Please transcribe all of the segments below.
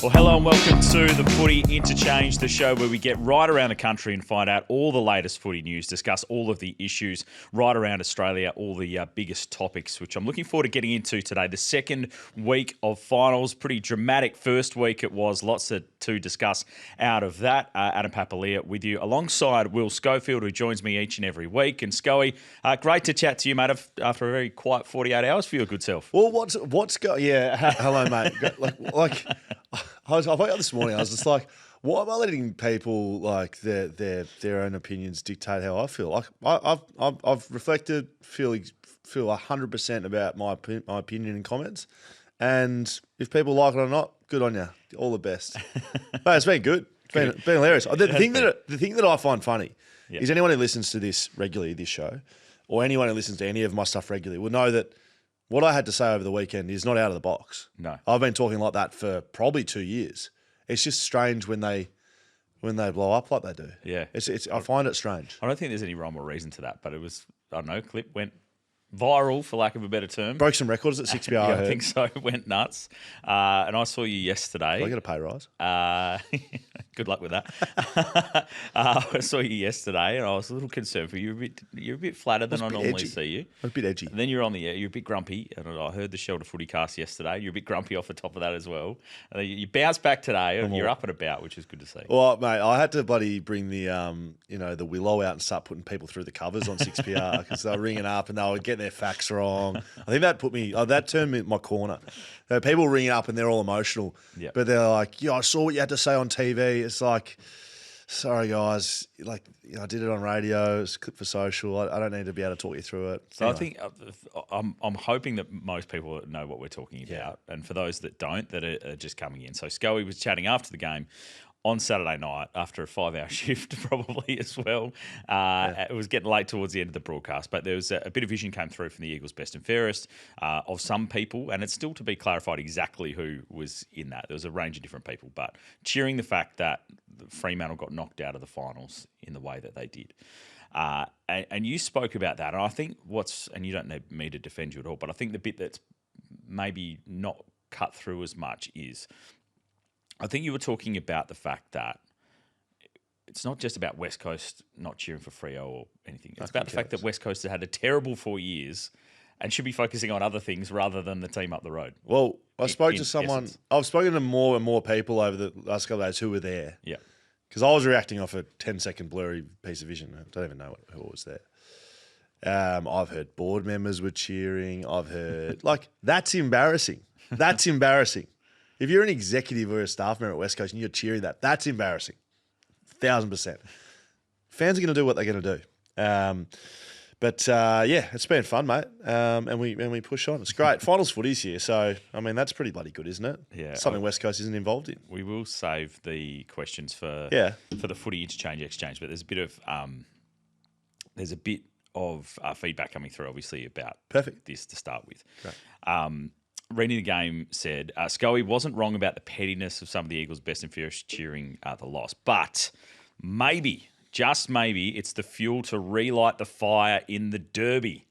Well, hello and welcome to the Footy Interchange, the show where we get right around the country and find out all the latest footy news, discuss all of the issues right around Australia, all the biggest topics, which I'm looking forward to getting into today. The second week of finals, pretty dramatic first week it was. Lots to discuss out of that. Adam Papalia with you alongside Will Schofield, who joins me each and every week. And Scoey, great to chat to you, mate, after a very quiet 48 hours for your good self. Well, hello, mate. I woke up this morning. I was just like, why am I letting people like their own opinions dictate how I feel? Like I've reflected, feel 100% about my opinion and comments, and if people like it or not, good on you. All the best. But it's been good. It's been hilarious. The thing that I find funny is anyone who listens to this regularly, this show, or anyone who listens to any of my stuff regularly, will know that what I had to say over the weekend is not out of the box. No. I've been talking like that for probably 2 years. It's just strange when they blow up like they do. Yeah. I find it strange. I don't think there's any rhyme or reason to that, but it was, I don't know, clip went viral, for lack of a better term. Broke some records at 6PR. Yeah, I think so. It went nuts. And I saw you yesterday. Do I get a pay rise? Good luck with that. I saw you yesterday, and I was a little concerned for you. You're a bit flatter than I normally edgy. see you. I was a bit edgy. And then you're on the air. You're a bit grumpy, and I heard the Shelter Footy cast yesterday. You're a bit grumpy off the top of that as well. And then you bounced back today, and you're up and about, which is good to see. Well, mate, I had to bloody bring the the willow out and start putting people through the covers on 6PR because they were ringing up and they were getting their facts wrong. I think that turned me in my corner. People ringing up and they're all emotional, but they're like, "Yeah, I saw what you had to say on TV." It's like, sorry guys, like I did it on radio. It's a clip for social. I don't need to be able to talk you through it. So anyway. I think I'm hoping that most people know what we're talking about, and for those that don't, that are just coming in. So Scully was chatting after the game on Saturday night after a 5-hour shift probably as well. It was getting late towards the end of the broadcast, but there was a bit of vision came through from the Eagles' best and fairest of some people, and it's still to be clarified exactly who was in that. There was a range of different people, but cheering the fact that Fremantle got knocked out of the finals in the way that they did. And you spoke about that, and I think and you don't need me to defend you at all, but I think the bit that's maybe not cut through as much is, I think you were talking about the fact that it's not just about West Coast not cheering for Freo or anything. It's about the fact that West Coast has had a terrible 4 years and should be focusing on other things rather than the team up the road. Well, I spoke to someone. Essence. I've spoken to more and more people over the last couple of days who were there. Yeah. Because I was reacting off a 10-second blurry piece of vision. I don't even know who was there. I've heard board members were cheering. I've heard, that's embarrassing. That's embarrassing. If you're an executive or a staff member at West Coast and you're cheering that's embarrassing. 1,000%. Fans are going to do what they're going to do. But it's been fun, mate. And we push on. It's great. Finals footy's here, so I mean that's pretty bloody good, isn't it? Yeah. Something West Coast isn't involved in. We will save the questions for the Footy Interchange, but there's a bit of feedback coming through, obviously, about this to start with. Great. Reading the game said, Scully wasn't wrong about the pettiness of some of the Eagles' best and fairest cheering the loss, but maybe, just maybe, it's the fuel to relight the fire in the derby.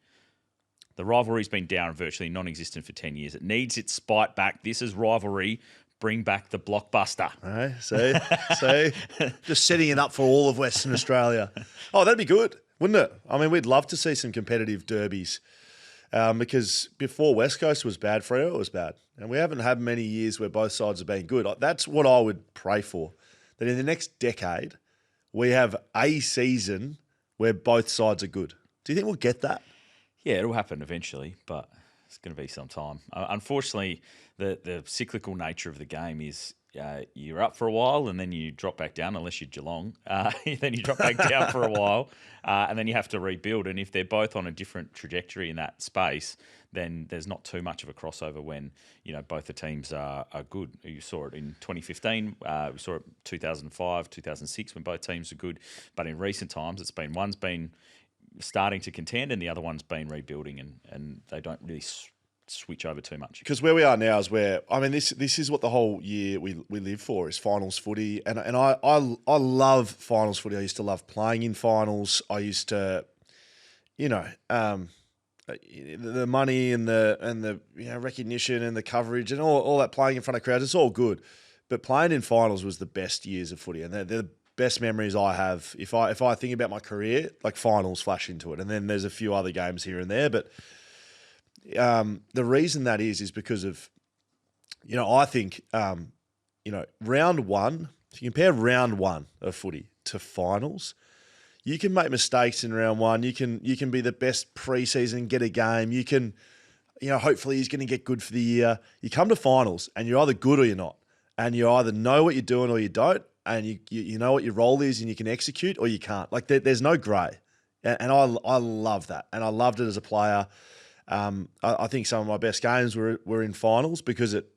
The rivalry's been down and virtually non-existent for 10 years. It needs its spite back. This is rivalry. Bring back the blockbuster. See? Just setting it up for all of Western Australia. Oh, that'd be good, wouldn't it? I mean, we'd love to see some competitive derbies. Because before West Coast was bad, Freo was bad. And we haven't had many years where both sides have been good. That's what I would pray for, that in the next decade, we have a season where both sides are good. Do you think we'll get that? Yeah, it'll happen eventually, but it's going to be some time. Unfortunately, the cyclical nature of the game is you're up for a while and then you drop back down, unless you're Geelong. Then you drop back down for a while and then you have to rebuild. And if they're both on a different trajectory in that space, then there's not too much of a crossover when, both the teams are good. You saw it in 2015. We saw it 2005, 2006 when both teams are good. But in recent times, one's been starting to contend and the other one's been rebuilding and they don't really switch over too much. Because where we are now is this is what the whole year we live for, is finals footy. And I love finals footy. I used to love playing in finals. I used to, the money and the recognition and the coverage and all that, playing in front of crowds, it's all good. But playing in finals was the best years of footy, and they're the best memories I have. If I think about my career, like finals flash into it, and then there's a few other games here and there. But the reason that is because of, I think, round one. If you compare round one of footy to finals, you can make mistakes in round one. You can be the best preseason, get a game. You can, hopefully he's going to get good for the year. You come to finals and you're either good or you're not. And you either know what you're doing or you don't. And you know what your role is and you can execute or you can't. Like there's no grey. And I love that. And I loved it as a player. I think some of my best games were in finals because it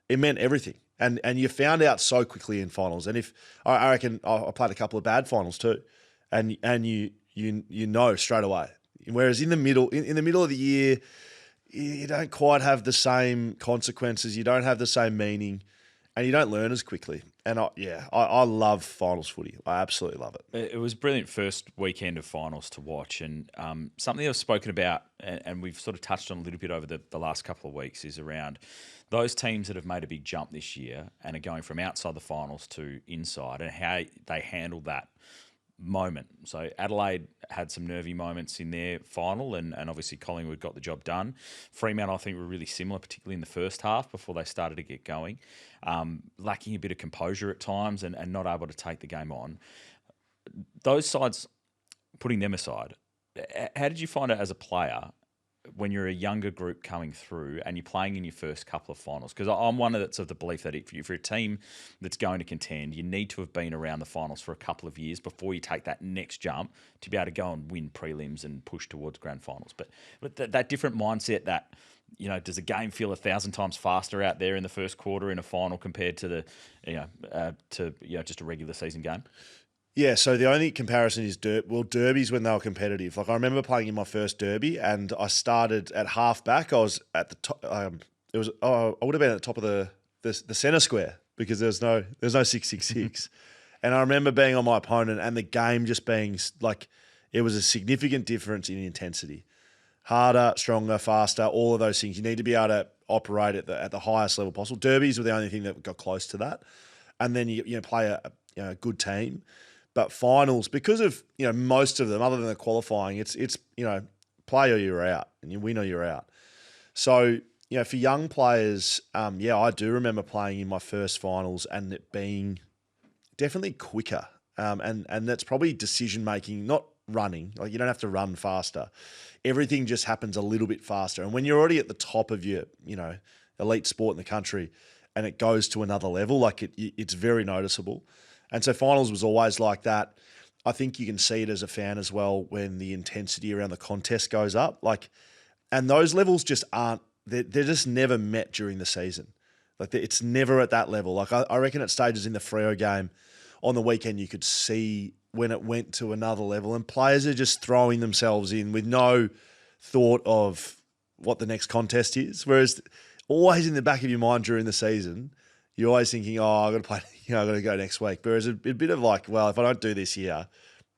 meant everything. And you found out so quickly in finals. And if I reckon I played a couple of bad finals too, and you know straight away. Whereas in the middle of the year, you don't quite have the same consequences. You don't have the same meaning, and you don't learn as quickly. And I love finals footy. I absolutely love it. It was a brilliant first weekend of finals to watch, and something I've spoken about, and we've sort of touched on a little bit over the last couple of weeks, is around those teams that have made a big jump this year and are going from outside the finals to inside, and how they handled that moment. So Adelaide had some nervy moments in their final, and obviously Collingwood got the job done. Fremantle, I think, were really similar, particularly in the first half before they started to get going, lacking a bit of composure at times and not able to take the game on. Those sides, putting them aside, how did you find it as a player when you're a younger group coming through and you're playing in your first couple of finals? Because I'm one that's of the belief that if you're a team that's going to contend, you need to have been around the finals for a couple of years before you take that next jump to be able to go and win prelims and push towards grand finals. But that different mindset, that, does the game feel 1,000 times faster out there in the first quarter in a final compared to just a regular season game? Yeah, so the only comparison is derbies when they were competitive. Like I remember playing in my first derby, and I started at half back. I was at the top. I would have been at the top of the centre square because there's no 666. And I remember being on my opponent and the game just being like, it was a significant difference in intensity. Harder, stronger, faster, all of those things. You need to be able to operate at the highest level possible. Derbies were the only thing that got close to that. And then you play a good team. But finals, because of most of them, other than the qualifying, it's play or you're out, and you win or you're out. So for young players, I do remember playing in my first finals and it being definitely quicker, and that's probably decision making, not running. Like you don't have to run faster. Everything just happens a little bit faster. And when you're already at the top of your elite sport in the country, and it goes to another level, like it's very noticeable. And so finals was always like that. I think you can see it as a fan as well when the intensity around the contest goes up. And those levels just aren't, they're just never met during the season. Like it's never at that level. Like I reckon at stages in the Freo game on the weekend, you could see when it went to another level, and players are just throwing themselves in with no thought of what the next contest is. Whereas always in the back of your mind during the season, you're always thinking, I've got to play, I've got to go next week. Whereas a bit of like, well, if I don't do this here,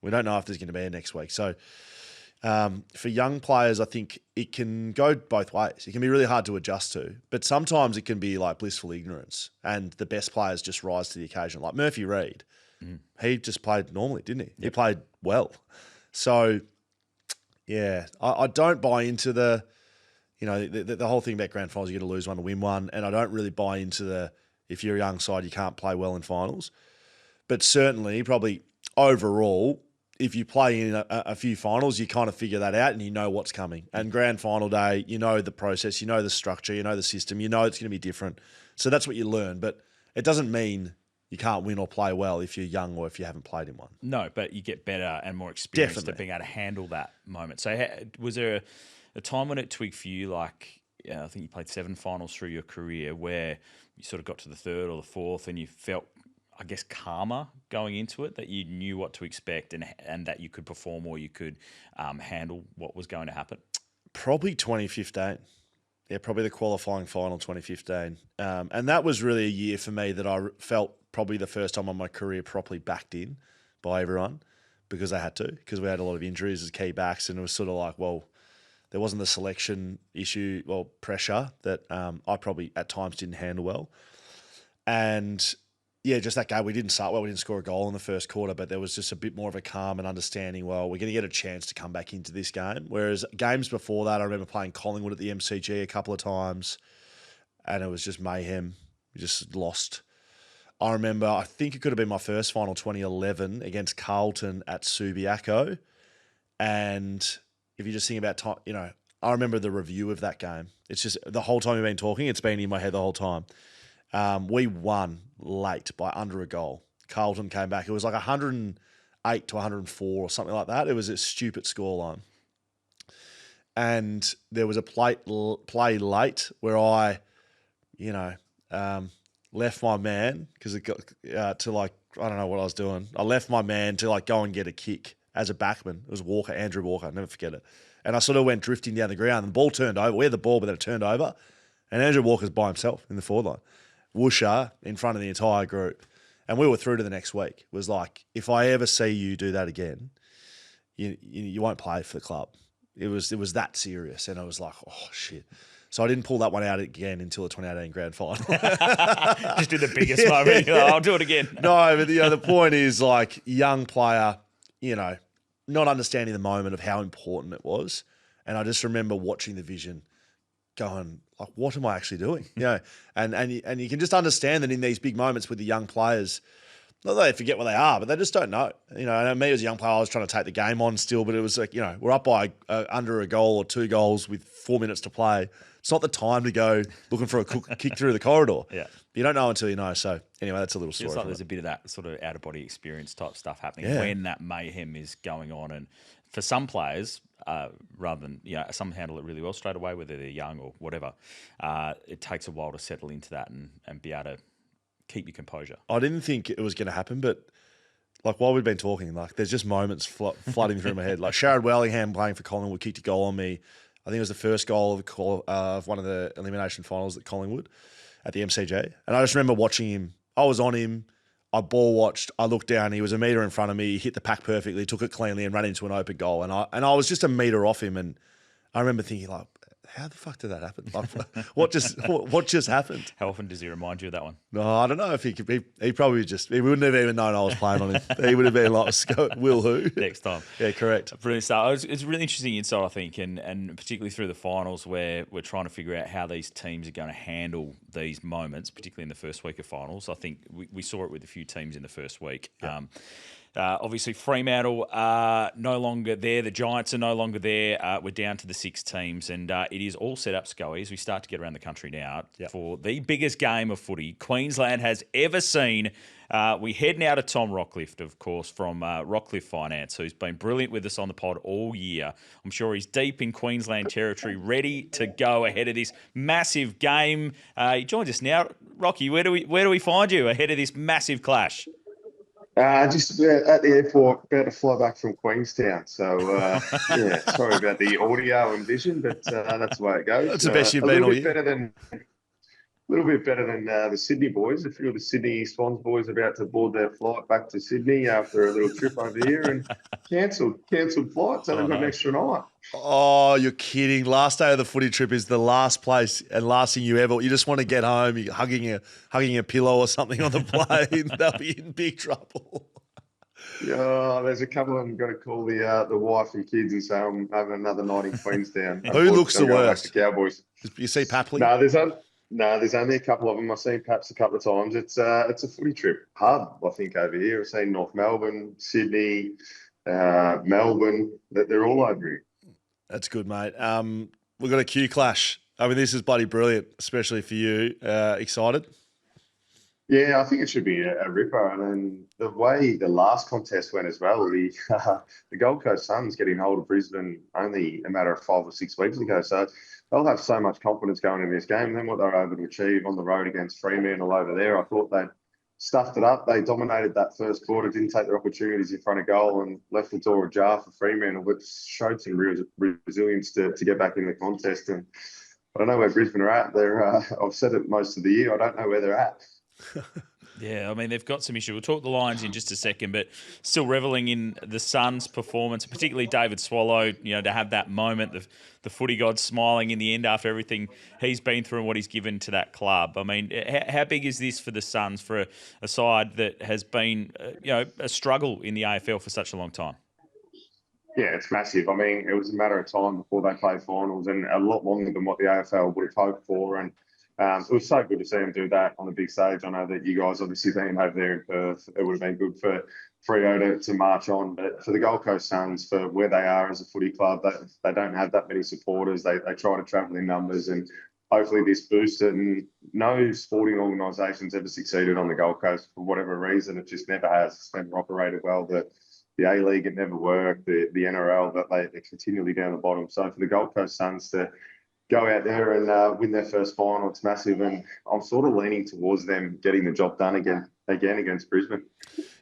we don't know if there's going to be a next week. So for young players, I think it can go both ways. It can be really hard to adjust to, but sometimes it can be like blissful ignorance, and the best players just rise to the occasion. Like Murphy Reid, he just played normally, didn't he? Yep. He played well. So, yeah, I don't buy into the whole thing about grand finals, you get to lose one to win one, and I don't really buy into if you're a young side, you can't play well in finals. But certainly, probably overall, if you play in a few finals, you kind of figure that out and you know what's coming. And grand final day, you know the process, you know the structure, you know the system, you know it's going to be different. So that's what you learn. But it doesn't mean you can't win or play well if you're young or if you haven't played in one. No, but you get better and more experienced Definitely. at being able to handle that moment. So was there a time when it twigged for you, like, I think you played 7 finals through your career, where you sort of got to the 3rd or the 4th and you felt, I guess, calmer going into it, that you knew what to expect and that you could perform or you could handle what was going to happen? Probably 2015. Yeah, probably the qualifying final 2015. And that was really a year for me that I felt probably the first time in my career properly backed in by everyone, because they had to, because we had a lot of injuries as key backs, and it was sort of like, well, there wasn't the selection issue or pressure that I probably at times didn't handle well. And yeah, just that game. We didn't start well. We didn't score a goal in the first quarter, but there was just a bit more of a calm and understanding, well, we're going to get a chance to come back into this game. Whereas games before that, I remember playing Collingwood at the MCG a couple of times, and it was just mayhem. We just lost. I remember, I think it could have been my first final, 2011, against Carlton at Subiaco. And if you just think about time, I remember the review of that game. It's just the whole time we've been talking, it's been in my head the whole time. We won late by under a goal. Carlton came back. It was like 108 to 104 or something like that. It was a stupid scoreline. And there was a play late where I, left my man because it got to I don't know what I was doing. I left my man to go and get a kick as a backman. It was Walker, Andrew Walker. I'll never forget it. And I sort of went drifting down the ground and the ball turned over. We had the ball, but then it turned over. And Andrew Walker's by himself in the forward line. Woosha in front of the entire group. And we were through to the next week. It was like, if I ever see you do that again, you won't play for the club. It was that serious. And I was like, oh, shit. So I didn't pull that one out again until the 2018 grand final. Just do the biggest moment. You're like, I'll do it again. No, but the point is young player, not understanding the moment of how important it was. And I just remember watching the vision going, what am I actually doing? And you can just understand that in these big moments with the young players, not that they forget what they are, but they just don't know. And me as a young player, I was trying to take the game on still, but it was we're up by under a goal or 2 goals with 4 minutes to play. It's not the time to go looking for a kick through the corridor. Yeah. You don't know until you know. So anyway, that's a little story. It's like there's a bit of that sort of out-of-body experience type stuff happening when that mayhem is going on. And for some players, rather than, some handle it really well straight away, whether they're young or whatever, it takes a while to settle into that and be able to keep your composure. I didn't think it was going to happen, but while we've been talking, there's just moments flooding through my head. Like Sharad Wellingham playing for Collingwood kicked a goal on me. I think it was the first goal of one of the elimination finals at Collingwood at the MCG. And I just remember watching him. I was on him. I ball watched. I looked down. He was a metre in front of me. He hit the pack perfectly, took it cleanly and ran into an open goal. And I was just a metre off him. And I remember thinking, how the fuck did that happen? What just happened? How often does he remind you of that one? No, I don't know if he could be. He probably he wouldn't have even known I was playing on him. He would have been like, Will who? Next time. Yeah, correct. Brilliant stuff. It's really interesting insight, I think, and particularly through the finals where we're trying to figure out how these teams are going to handle these moments, particularly in the first week of finals. I think we saw it with a few teams in the first week. Yeah. Obviously, Fremantle are no longer there. The Giants are no longer there. We're down to the 6 teams, and it is all set up, Scully, as we start to get around the country now for the biggest game of footy Queensland has ever seen. We head now to Tom Rockliff, of course, from Rockliff Finance, who's been brilliant with us on the pod all year. I'm sure he's deep in Queensland territory, ready to go ahead of this massive game. He joins us now. Rocky, where do we find you ahead of this massive clash? Just at the airport, about to fly back from Queenstown. So, sorry about the audio and vision, but that's the way it goes. That's the best you've been all year. A little bit better than the Sydney boys. A few of the Sydney Swans boys are about to board their flight back to Sydney after a little trip over here and cancelled flights. So they've got an extra night. Oh, you're kidding. Last day of the footy trip is the last place and last thing you ever. You just want to get home. You're hugging a pillow or something on the plane. They'll be in big trouble. Yeah, there's a couple of them got to call the wife and kids and say I'm having another night in Queenstown. Who looks the worst? The Cowboys. You see Papalia? No, there's only a couple of them. I've seen Paps a couple of times. It's a footy trip hub, I think, over here. I've seen North Melbourne, Sydney, Melbourne. They're all over here. That's good, mate. We've got a Q clash. I mean, this is bloody brilliant, especially for you. Excited? Yeah, I think it should be a ripper. And then the way the last contest went as well, the Gold Coast Suns getting hold of Brisbane only a matter of 5 or 6 weeks ago. So they'll have so much confidence going into this game. And then what they were able to achieve on the road against Fremantle over there, I thought they stuffed it up. They dominated that first quarter, didn't take their opportunities in front of goal and left the door ajar for Fremantle, which showed some real resilience to get back in the contest. And I don't know where Brisbane are at. I've said it most of the year. I don't know where they're at. Yeah, I mean, they've got some issue. We'll talk the Lions in just a second, but still revelling in the Suns' performance, particularly David Swallow, to have that moment, the footy god smiling in the end after everything he's been through and what he's given to that club. I mean, how big is this for the Suns, for a side that has been, a struggle in the AFL for such a long time? Yeah, it's massive. I mean, it was a matter of time before they played finals, and a lot longer than what the AFL would have hoped for. And it was so good to see them do that on the big stage. I know that you guys obviously being over there in Perth, it would have been good for Freo to march on. But for the Gold Coast Suns, for where they are as a footy club, they don't have that many supporters. They try to travel in numbers, and hopefully this boosts it. And no sporting organisation's ever succeeded on the Gold Coast for whatever reason. It just never has. It's never operated well. The A-League, it never worked. The NRL, that they're continually down the bottom. So for the Gold Coast Suns to go out there and win their first final, it's massive. And I'm sort of leaning towards them getting the job done again against Brisbane.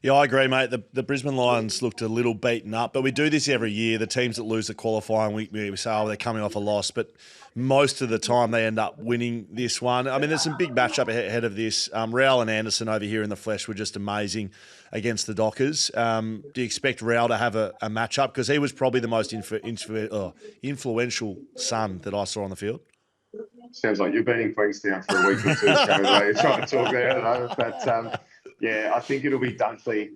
Yeah, I agree, mate. The Brisbane Lions looked a little beaten up, but we do this every year. The teams that lose the qualifying, we say, they're coming off a loss, but most of the time they end up winning this one. I mean, there's some big matchup ahead of this. Reilly and Anderson over here in the flesh were just amazing against the Dockers. Do you expect Reilly to have a matchup? Because he was probably the most influential son that I saw on the field. Sounds like you've been in Queenstown for a week or two, You're trying to talk there, but yeah, I think it'll be Dunkley.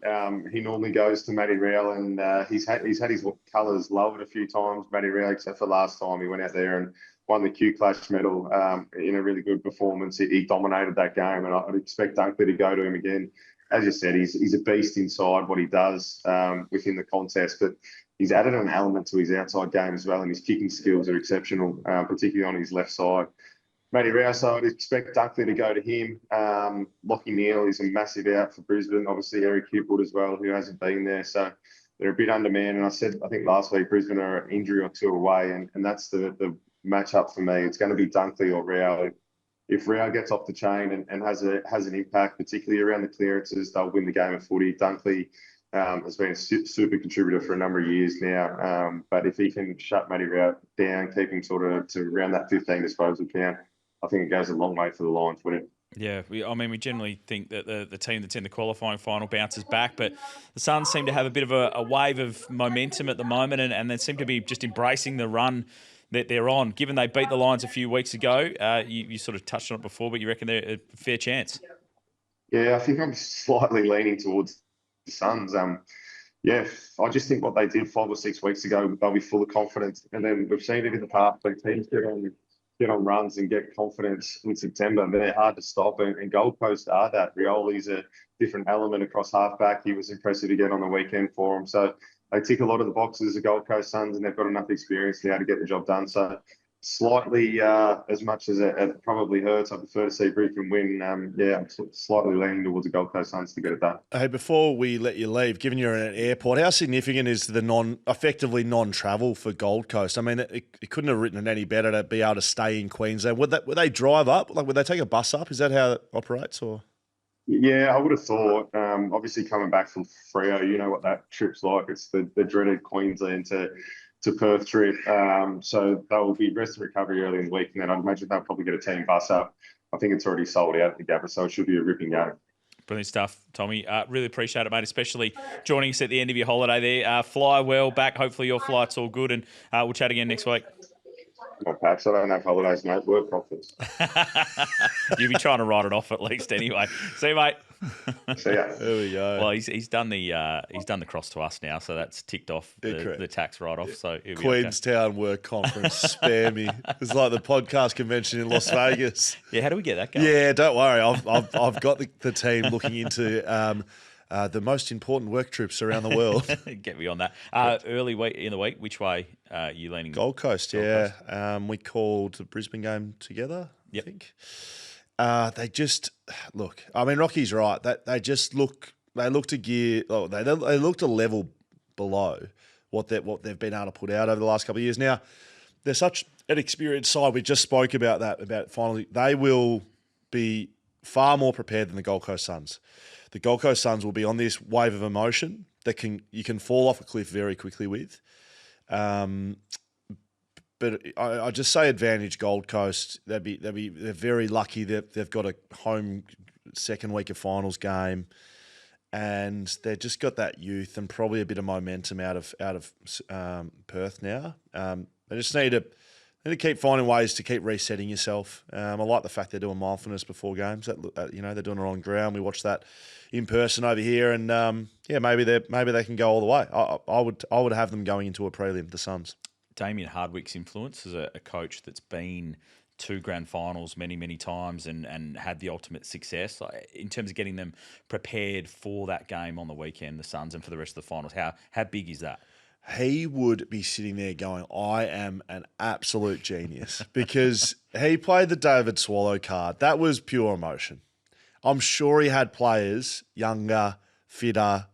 He normally goes to Matty Reilly, and he's had his colours lowered a few times, Matty Reilly, except for last time he went out there and won the Q Clash medal in a really good performance. He dominated that game, and I'd expect Dunkley to go to him again. As you said, he's a beast inside what he does within the contest, but he's added an element to his outside game as well, and his kicking skills are exceptional, particularly on his left side. Matty Reilly, so I'd expect Dunkley to go to him. Lockie Neal is a massive out for Brisbane. Obviously, Eric Hipwood as well, who hasn't been there. So they're a bit undermanned. And I think last week, Brisbane are an injury or two away, and that's the matchup for me. It's going to be Dunkley or Reilly. If Reilly gets off the chain and has an impact, particularly around the clearances, they'll win the game of footy. Dunkley has been a super contributor for a number of years now. But if he can shut Matty Reilly down, keep him sort of to around that 15 disposal count, I think it goes a long way for the Lions winning. Yeah, we generally think that the team that's in the qualifying final bounces back, but the Suns seem to have a bit of a wave of momentum at the moment, and they seem to be just embracing the run that they're on. Given they beat the Lions a few weeks ago, you sort of touched on it before, but you reckon they're a fair chance? Yeah, I think I'm slightly leaning towards the Suns. Yeah, I just think what they did 5 or 6 weeks ago, they'll be full of confidence, and then we've seen it in the past when teams get on runs and get confidence in September. They're hard to stop, and Gold Coast are that. Reilly's a different element across halfback. He was impressive again on the weekend for them. So they tick a lot of the boxes, the Gold Coast Suns, and they've got enough experience now to get the job done. So slightly, as much as it probably hurts, I prefer to see Brisbane win. I'm slightly leaning towards the Gold Coast Suns to get it done. Hey, before we let you leave, given you're in an airport, how significant is the effectively non-travel for Gold Coast? I mean, it couldn't have written it any better to be able to stay in Queensland. Would they drive up? Like, would they take a bus up? Is that how it operates, or? Yeah, I would have thought. Obviously, coming back from Freo, you know what that trip's like. It's the dreaded Queensland to Perth trip. So they'll be rest and recovery early in the week, and then I'd imagine they'll probably get a team bus up. I think it's already sold out at the Gabba, so it should be a ripping game. Brilliant stuff, Tommy. Really appreciate it, mate, especially joining us at the end of your holiday there. Fly well back. Hopefully your flight's all good, and we'll chat again next week. Well, Paps, I don't have holidays, mate. Work profits. You'll be trying to write it off at least anyway. See you, mate. See ya. There we go. Well, he's done the cross to us now, so that's ticked off the tax write-off. So Queenstown Work Conference, spare me. It's like the podcast convention in Las Vegas. Yeah, how do we get that going? Yeah, don't worry. I've got the team looking into the most important work trips around the world. Get me on that. Early in the week, which way are you leaning? Gold Coast, yeah. We called the Brisbane game together, I think. They just look. I mean, Rocky's right. They just look. They looked a gear. Oh, they looked a level below what they've been able to put out over the last couple of years. Now, they're such an experienced side. We just spoke about that. About finally, they will be far more prepared than the Gold Coast Suns. The Gold Coast Suns will be on this wave of emotion that you can fall off a cliff very quickly with. But I just say advantage Gold Coast. They're very lucky that they've got a home second week of finals game, and they've just got that youth and probably a bit of momentum out of Perth now. They just need to keep finding ways to keep resetting yourself. I like the fact they're doing mindfulness before games. They're doing it on ground. We watched that in person over here, and maybe they can go all the way. I would have them going into a prelim, the Suns. Damien Hardwick's influence as a coach that's been to grand finals many, many times and had the ultimate success in terms of getting them prepared for that game on the weekend, the Suns, and for the rest of the finals. How big is that? He would be sitting there going, I am an absolute genius, because he played the David Swallow card. That was pure emotion. I'm sure he had players, younger, fitter,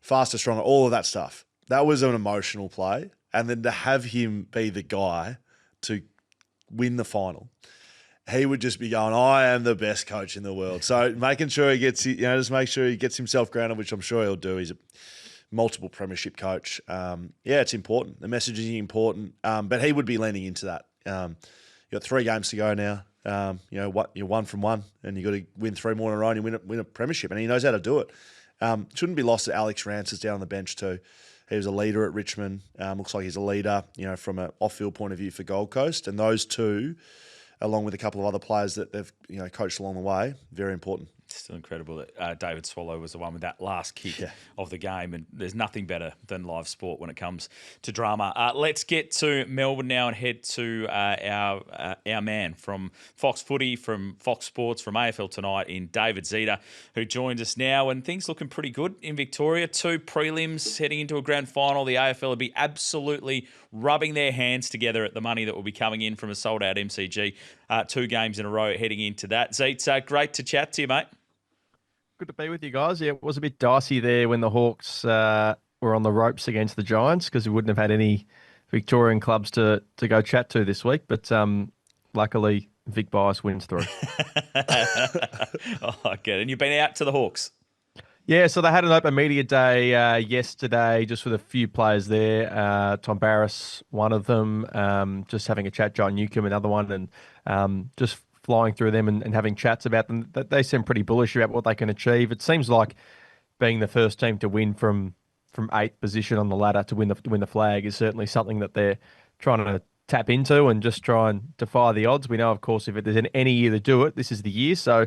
faster, stronger, all of that stuff. That was an emotional play. And then to have him be the guy to win the final, he would just be going, I am the best coach in the world. So making sure he gets, just make sure he gets himself grounded, which I'm sure he'll do. He's a multiple premiership coach. It's important. The messaging is important. But he would be leaning into that. You've got 3 games to go now. You're 1 from 1, and you've got to win 3 more in a row and you win a premiership. And he knows how to do it. Shouldn't be lost that Alex Rance is down on the bench too. He was a leader at Richmond. Looks like he's a leader, from an off-field point of view for Gold Coast. And those two, along with a couple of other players that they've coached along the way, very important. Still incredible that David Swallow was the one with that last kick of the game, and there's nothing better than live sport when it comes to drama. Let's get to Melbourne now and head to our man from Fox Footy, from Fox Sports, from AFL Tonight in David Zeta, who joins us now, and things looking pretty good in Victoria. 2 prelims heading into a grand final. The AFL will be absolutely rubbing their hands together at the money that will be coming in from a sold-out MCG. 2 games in a row heading into that. Zeta, great to chat to you, mate. Good to be with you guys. Yeah, it was a bit dicey there when the Hawks were on the ropes against the Giants, because we wouldn't have had any Victorian clubs to go chat to this week. But luckily, Vic Bias wins through. I get it. And you've been out to the Hawks? Yeah, so they had an open media day yesterday, just with a few players there. Tom Barras, one of them, just having a chat. John Newcomb, another one, and just flying through them and having chats about them. They seem pretty bullish about what they can achieve. It seems like being the first team to win from 8th position on the ladder to win the flag is certainly something that they're trying to tap into and just try and defy the odds. We know, of course, if there's any year to do it, this is the year. So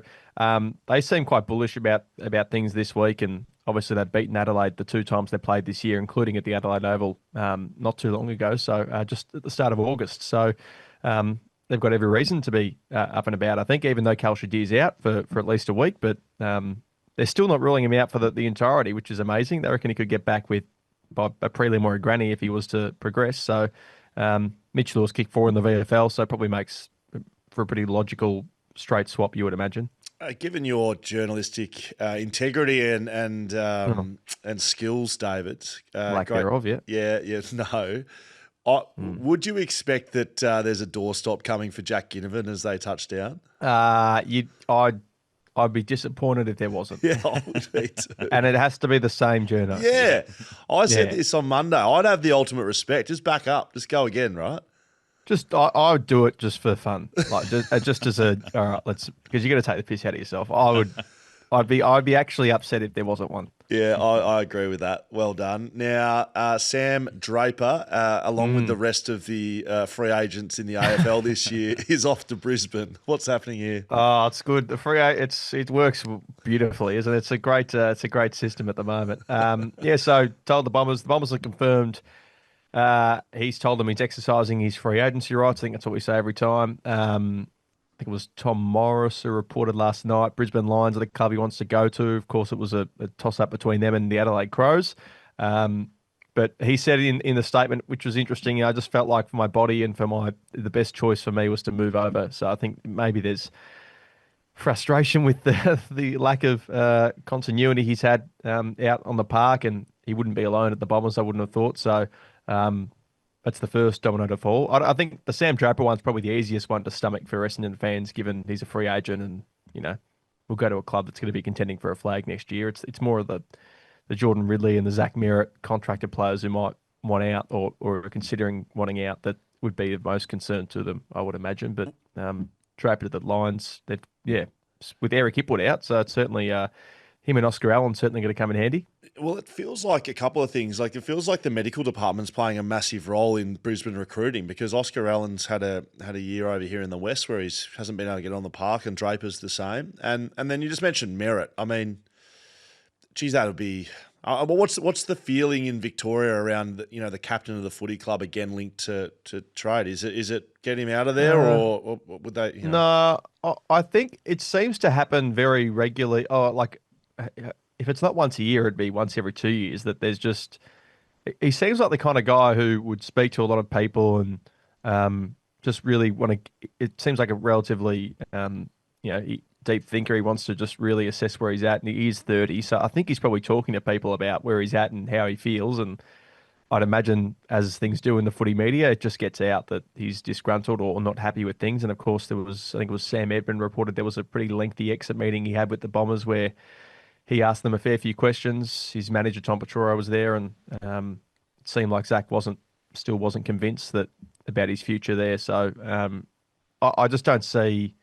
they seem quite bullish about things this week, and obviously they've beaten Adelaide the 2 times they played this year, including at the Adelaide Oval not too long ago, so just at the start of August. So they've got every reason to be up and about, I think, even though Cal Shadir's out for at least a week. But they're still not ruling him out for the entirety, which is amazing. They reckon he could get back by a prelim or a granny if he was to progress. So Mitch Lewis kicked 4 in the VFL, so probably makes for a pretty logical straight swap, you would imagine. Given your journalistic integrity and skills, David, lack thereof, no. Would you expect that there's a doorstop coming for Jack Ginnivan as they touch down? I'd be disappointed if there wasn't. Yeah, I would be too. And it has to be the same journo. Yeah. I said this on Monday. I'd have the ultimate respect. Just back up. Just go again, right? I would do it just for fun, like just as a all right. Because you got to take the piss out of yourself. I'd be actually upset if there wasn't one. Yeah, I agree with that. Well done. Now, Sam Draper, along with the rest of the free agents in the AFL this year, is off to Brisbane. What's happening here? Oh, it's good. The it works beautifully, isn't it? It's a great system at the moment. So told the Bombers are confirmed. He's told them he's exercising his free agency rights. I think that's what we say every time. I think it was Tom Morris who reported last night. Brisbane Lions are the club he wants to go to. Of course, it was a toss-up between them and the Adelaide Crows. But he said in the statement, which was interesting, I just felt like for my body and for the best choice for me was to move over. So I think maybe there's frustration with the lack of continuity he's had out on the park, and he wouldn't be alone at the Bombers, I wouldn't have thought. So that's the first domino to fall. I think the Sam Draper one's probably the easiest one to stomach for Essendon fans, given he's a free agent and, we'll go to a club that's going to be contending for a flag next year. It's more of the Jordan Ridley and the Zach Merritt contracted players who might want out or are considering wanting out that would be of most concern to them, I would imagine. But Draper to the Lions, with Eric Hipwood out. So it's certainly him and Oscar Allen certainly going to come in handy. Well, it feels like a couple of things. Like it feels like the medical department's playing a massive role in Brisbane recruiting because Oscar Allen's had a year over here in the West where he hasn't been able to get on the park, and Draper's the same. And then you just mentioned Merritt. I mean, geez, that would be. Well, what's the feeling in Victoria around the captain of the footy club again linked to trade? Is it get him out of there or would they? No, I think it seems to happen very regularly. If it's not once a year, it'd be once every 2 years. That there's just he seems like the kind of guy who would speak to a lot of people and just really want to. It seems like a relatively deep thinker. He wants to just really assess where he's at, and he is 30. So I think he's probably talking to people about where he's at and how he feels. And I'd imagine, as things do in the footy media, it just gets out that he's disgruntled or not happy with things. And of course, I think it was Sam Edmund reported there was a pretty lengthy exit meeting he had with the Bombers where he asked them a fair few questions. His manager, Tom Petro, was there, and it seemed like Zach still wasn't convinced about his future there. So I just don't see,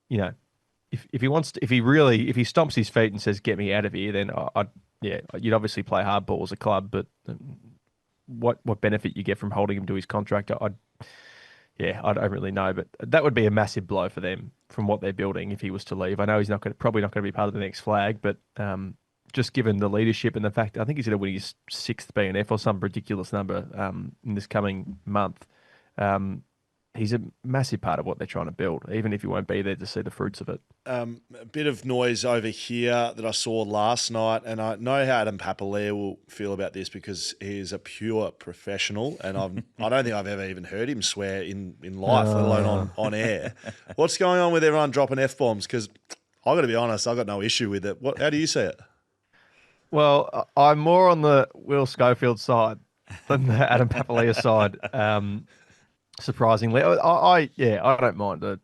if he stomps his feet and says, "Get me out of here," then you'd obviously play hardball as a club. But what benefit you get from holding him to his contract, I don't really know. But that would be a massive blow for them from what they're building if he was to leave. I know he's probably not going to be part of the next flag, but just given the leadership and the fact, I think he's going to win his 6th BNF or some ridiculous number in this coming month. He's a massive part of what they're trying to build, even if he won't be there to see the fruits of it. A bit of noise over here that I saw last night, and I know how Adam Papalia will feel about this because he is a pure professional, and I don't think I've ever even heard him swear in life, let alone on air. What's going on with everyone dropping F-bombs? Because I've got to be honest, I've got no issue with it. How do you see it? Well, I'm more on the Will Schofield side than the Adam Papalia side. Surprisingly, I don't mind it.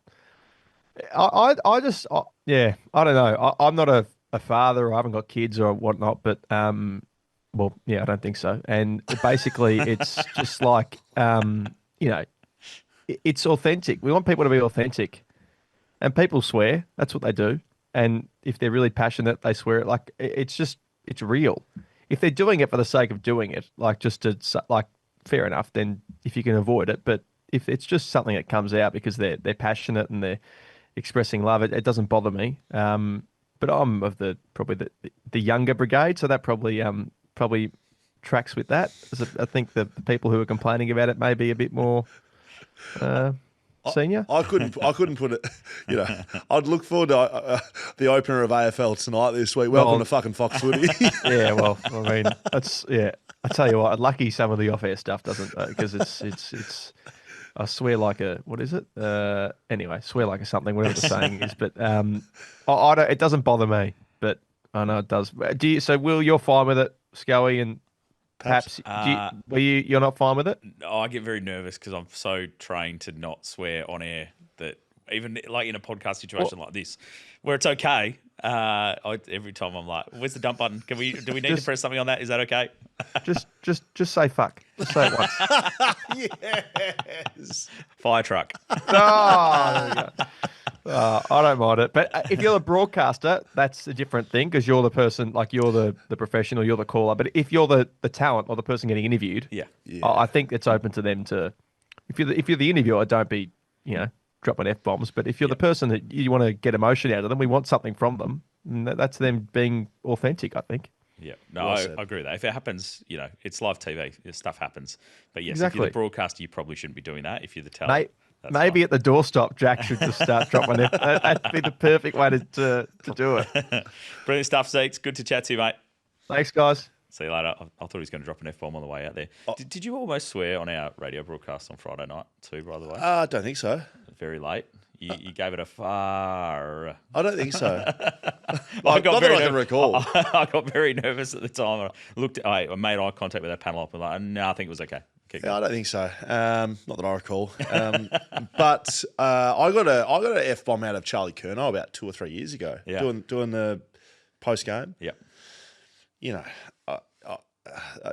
I don't know. I'm not a father. I haven't got kids or whatnot, but I don't think so. And basically, it's just like it's authentic. We want people to be authentic, and people swear. That's what they do. And if they're really passionate, they swear it. Like it's real. If they're doing it for the sake of doing it, fair enough. Then if you can avoid it, but if it's just something that comes out because they're passionate and they're expressing love, it doesn't bother me. But I'm of probably the younger brigade, so that probably tracks with that. I think the people who are complaining about it may be a bit more senior. I couldn't put it. I'd look forward to the opener of AFL tonight this week. Welcome to fucking Fox Footy. Yeah, well, I mean, that's I tell you what, lucky some of the off-air stuff doesn't, because it's. I swear like a, what is it? Anyway, swear like a something, whatever the saying is. But I don't. It doesn't bother me, but I know it does. So, Will, you're fine with it, Scully and Paps? You're not fine with it? I get very nervous because I'm so trained to not swear on air that even like in a podcast situation like this, where it's okay. Every time I'm like, "Where's the dump button? Do we need to press something on that? Is that okay?" Just say fuck. Just say it once. Yes. Fire truck. There you go. I don't mind it, but if you're the broadcaster, that's a different thing because you're the person, like you're the professional, you're the caller. But if you're the talent or the person getting interviewed, yeah. I think it's open to them to. If you're the interviewer, don't be dropping F-bombs. But if you're the person that you want to get emotion out of them, we want something from them. And that's them being authentic, I think. Yeah, no, I agree with that. If it happens, it's live TV. Stuff happens. But yes, exactly. If you're the broadcaster, you probably shouldn't be doing that. If you're the talent, maybe at the doorstop, Jack should just start dropping it. That'd be the perfect way to do it. Brilliant stuff, Zeeks. Good to chat to you, mate. Thanks, guys. See you later. I thought he was going to drop an F-bomb on the way out there. Did you almost swear on our radio broadcast on Friday night too, by the way? I don't think so. Very late. You gave it a far. I don't think so. I can recall. I got very nervous at the time. I made eye contact with that panel up and I think it was okay. I don't think so. Not that I recall. But I got an F-bomb out of Charlie Curnow about 2 or 3 years ago. Yeah. Doing the post game. Yeah.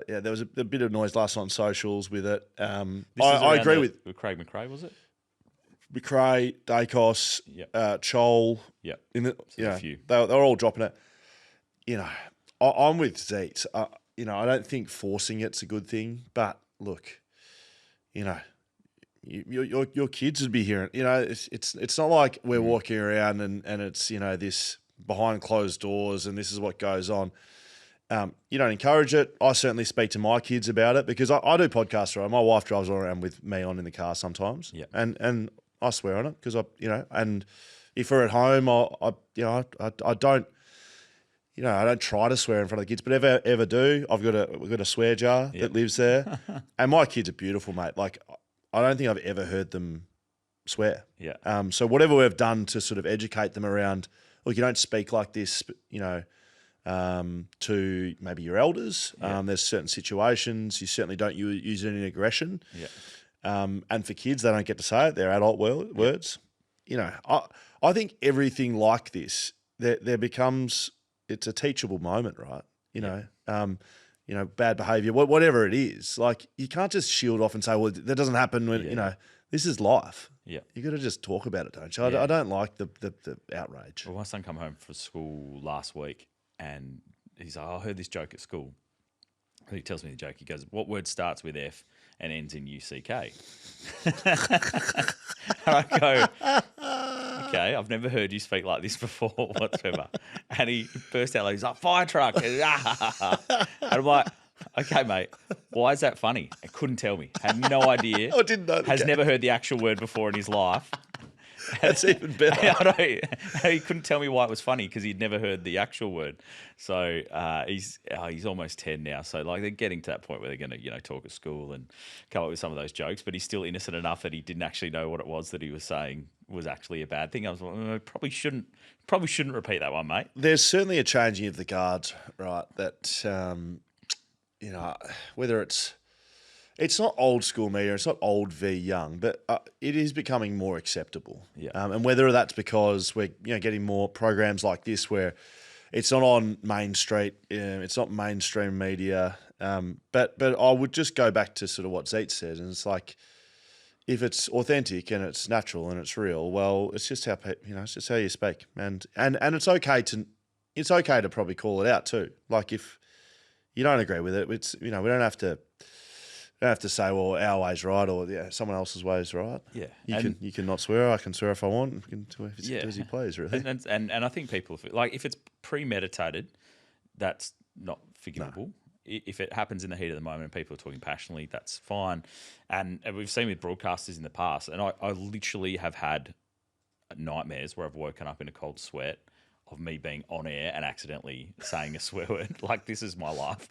There was a bit of noise last night on socials with it. I agree with Craig McRae, was it? McRae, Dacos, Chol. Yep. A few. They're all dropping it. You know, I'm with Zeets. You know, I don't think forcing it's a good thing, but look, you know, your kids would be hearing. You know, it's not like we're walking around and it's, you know, this behind closed doors and this is what goes on. You don't encourage it. I certainly speak to my kids about it because I do podcasts, right? My wife drives all around with me on in the car sometimes, and I swear on it because and if we're at home, I don't. You know, I don't try to swear in front of the kids, but ever do. We've got a swear jar that lives there, and my kids are beautiful, mate. Like, I don't think I've ever heard them swear. Yeah. So whatever we've done to sort of educate them around, look, you don't speak like this, you know, to maybe your elders. There's certain situations you certainly don't use any aggression. Yeah. And for kids, they don't get to say it. They're adult words. You know, I think everything like this, there becomes. It's a teachable moment, right? You know, bad behaviour, whatever it is. Like, you can't just shield off and say, well, that doesn't happen when, you know, this is life. Yeah. You got to just talk about it, don't you? I don't like the outrage. Well, my son come home from school last week and he's like, I heard this joke at school. He tells me the joke. He goes, what word starts with F and ends in UCK? And I go, okay, I've never heard you speak like this before whatsoever. And he burst out, he's like, fire truck. And I'm like, okay, mate, why is that funny? He couldn't tell me. Had no idea. I didn't know. Has never heard the actual word before in his life. That's even better. I know. He couldn't tell me why it was funny because he'd never heard the actual word. So he's almost 10 now. So like they're getting to that point where they're going to talk at school and come up with some of those jokes. But he's still innocent enough that he didn't actually know what it was that he was saying was actually a bad thing. I was like, probably shouldn't repeat that one, mate. There's certainly a changing of the guards, right? That whether it's not old school media, it's not old v young, but it is becoming more acceptable. Yeah. And whether that's because we're getting more programs like this where it's not on Main Street, it's not mainstream media, but I would just go back to sort of what Zeet said, and it's like if it's authentic and it's natural and it's real, well, it's just how it's just how you speak, and it's okay to probably call it out too. Like if you don't agree with it, it's we don't have to say, well, our way's right or someone else's way's right. Yeah, you can not swear. I can swear if I want. You can do as he plays, really. And I think people if it's premeditated, that's not forgivable. No. If it happens in the heat of the moment and people are talking passionately, that's fine. And we've seen with broadcasters in the past, and I literally have had nightmares where I've woken up in a cold sweat of me being on air and accidentally saying a swear word. Like, this is my life,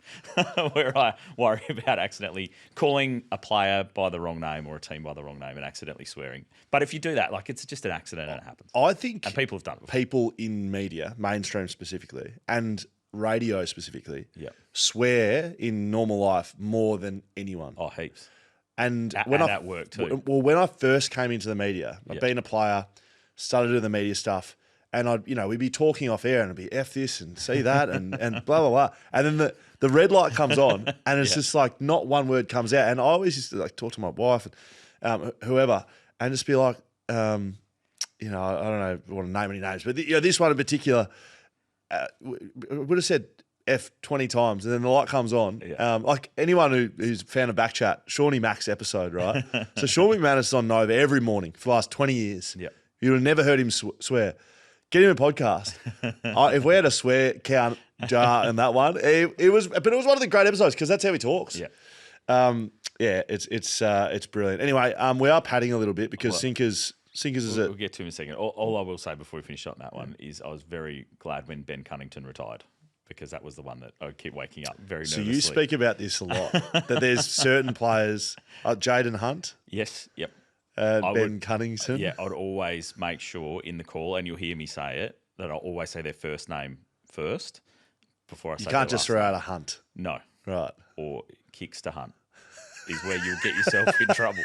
where I worry about accidentally calling a player by the wrong name or a team by the wrong name and accidentally swearing. But if you do that, like, it's just an accident and it happens. I think and people have done it before. People in media, mainstream specifically, and radio specifically, swear in normal life more than anyone. Oh, heaps. And at work too. Well, when I first came into the media, I'd been a player, started doing the media stuff, and we'd be talking off air and it'd be F this and see that and blah, blah, blah. And then the red light comes on and it's just like not one word comes out. And I always used to like talk to my wife and whoever and just be like, I don't know if I want to name any names, but this one in particular would have said F 20 times and then the light comes on. Yeah. Like anyone who's a fan of BackChat, Shawnee Mack's episode, right? So Sean McManus is on Nova every morning for the last 20 years. Yeah. You would have never heard him swear. Get him a podcast. If we had a swear count jar in that one, it was one of the great episodes because that's how he talks. Yeah. It's brilliant. Anyway, we are padding a little bit because Sinkers is we'll get to him in a second. All I will say before we finish up that one is I was very glad when Ben Cunnington retired because that was the one that I keep waking up very nervously. So you speak about this a lot, that there's certain players, Jaden Hunt. Yes, yep. Ben Cunnington. Yeah, I'd always make sure in the call, and you'll hear me say it, that I'll always say their first name first before I say You can't just throw out a Hunt. No. Right. Or kicks to Hunt is where you'll get yourself in trouble.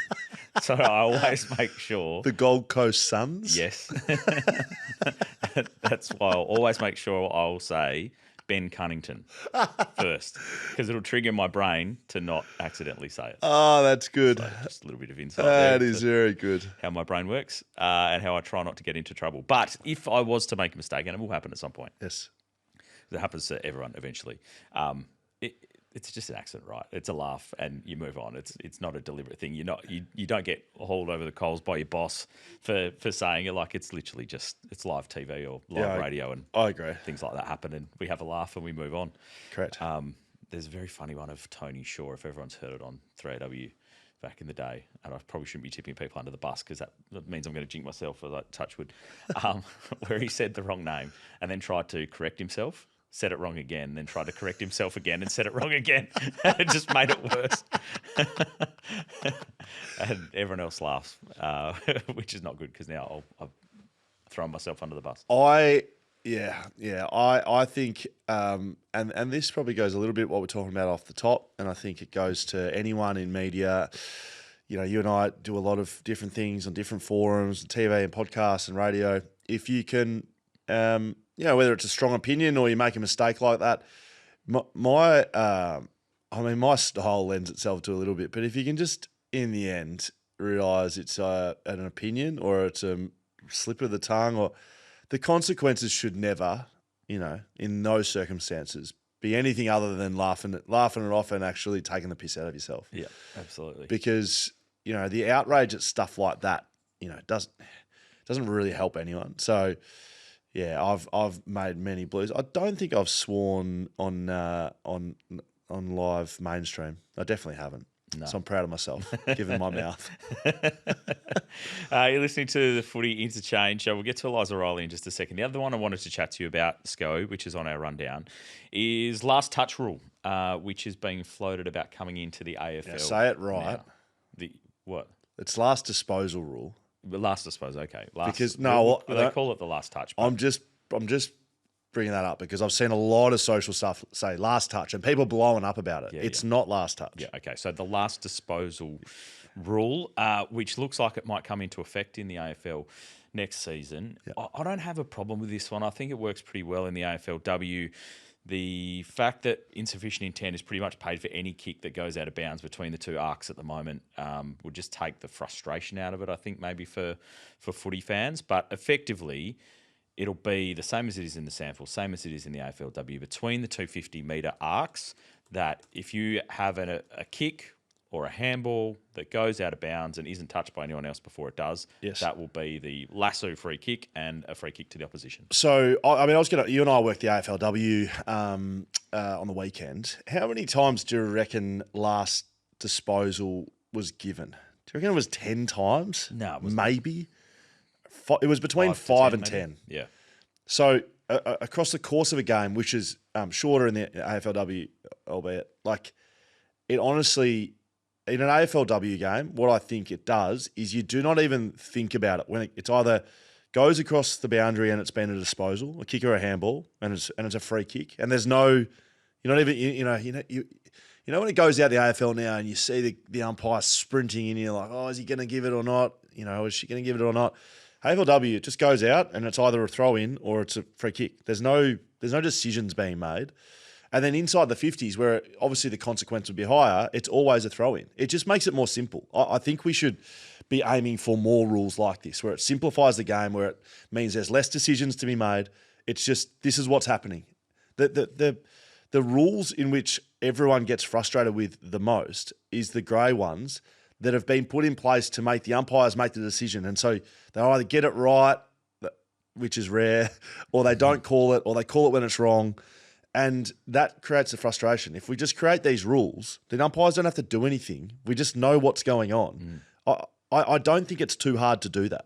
So I always make sure. The Gold Coast Suns? Yes. That's why I'll always make sure I'll say Ben Cunnington first, because it'll trigger my brain to not accidentally say it. Oh, that's good. So just a little bit of insight That there is to very good. how my brain works and how I try not to get into trouble. But if I was to make a mistake, and it will happen at some point, Yes. it happens to everyone eventually. It's just an accident, right? It's a laugh, and you move on. It's not a deliberate thing. You don't get hauled over the coals by your boss for saying it. Like, it's literally just it's live TV or live radio, and I agree. things like that happen, and we have a laugh and we move on. Correct. There's a very funny one of Tony Shaw, if everyone's heard it on 3AW back in the day, and I probably shouldn't be tipping people under the bus because that means I'm going to jinx myself, or like touchwood, where he said the wrong name and then tried to correct himself. Said it wrong again, then tried to correct himself again and said it wrong again. It just made it worse. And everyone else laughs, which is not good because now I've thrown myself under the bus. I think, and this probably goes a little bit what we're talking about off the top, and I think it goes to anyone in media. You know, you and I do a lot of different things on different forums, TV and podcasts and radio. If you can, whether it's a strong opinion or you make a mistake like that, my style lends itself to a little bit. But if you can just, in the end, realise it's an opinion or it's a slip of the tongue, or the consequences should never, in those circumstances, be anything other than laughing it off and actually taking the piss out of yourself. Yeah, absolutely. Because the outrage at stuff like that, doesn't really help anyone. So. Yeah, I've made many blues. I don't think I've sworn on live mainstream. I definitely haven't. No. So I'm proud of myself, given my mouth. You're listening to the Footy Interchange. We'll get to Eliza Reilly in just a second. The other one I wanted to chat to you about, Sco, which is on our rundown, is last touch rule, which is being floated about coming into the AFL. Now, say it right. Now. What? It's last disposal rule. Last disposal, okay. They call it the last touch. I'm just bringing that up because I've seen a lot of social stuff say last touch and people blowing up about it. It's not last touch. Yeah, okay. So the last disposal rule, which looks like it might come into effect in the AFL next season. Yeah. I don't have a problem with this one. I think it works pretty well in the AFLW. The fact that insufficient intent is pretty much paid for any kick that goes out of bounds between the two arcs at the moment would just take the frustration out of it, I think, maybe for footy fans. But effectively, it'll be the same as it is in the sample, same as it is in the AFLW, between the 250-metre arcs, that if you have a kick or a handball that goes out of bounds and isn't touched by anyone else before it does, that will be the lasso free kick and a free kick to the opposition. So, you and I worked the AFLW on the weekend. How many times do you reckon last disposal was given? Do you reckon it was 10 times? No, it wasn't. Maybe. It was between 5 and 10. Yeah. So, across the course of a game, which is shorter in the AFLW, albeit, it honestly... In an AFLW game, what I think it does is you do not even think about it when it's either goes across the boundary and it's been a disposal, a kick or a handball, and it's a free kick, and there's no, you're not even when it goes out the AFL now and you see the umpire sprinting and you're like, oh, is he going to give it or not? Is she going to give it or not? AFLW, it just goes out and it's either a throw in or it's a free kick. There's no decisions being made. And then inside the 50s, where obviously the consequence would be higher, it's always a throw-in. It just makes it more simple. I think we should be aiming for more rules like this, where it simplifies the game, where it means there's less decisions to be made. It's just, this is what's happening. The rules in which everyone gets frustrated with the most is the grey ones that have been put in place to make the umpires make the decision. And so they either get it right, which is rare, or they don't call it, or they call it when it's wrong. And that creates a frustration. If we just create these rules, then umpires don't have to do anything. We just know what's going on. I don't think it's too hard to do that.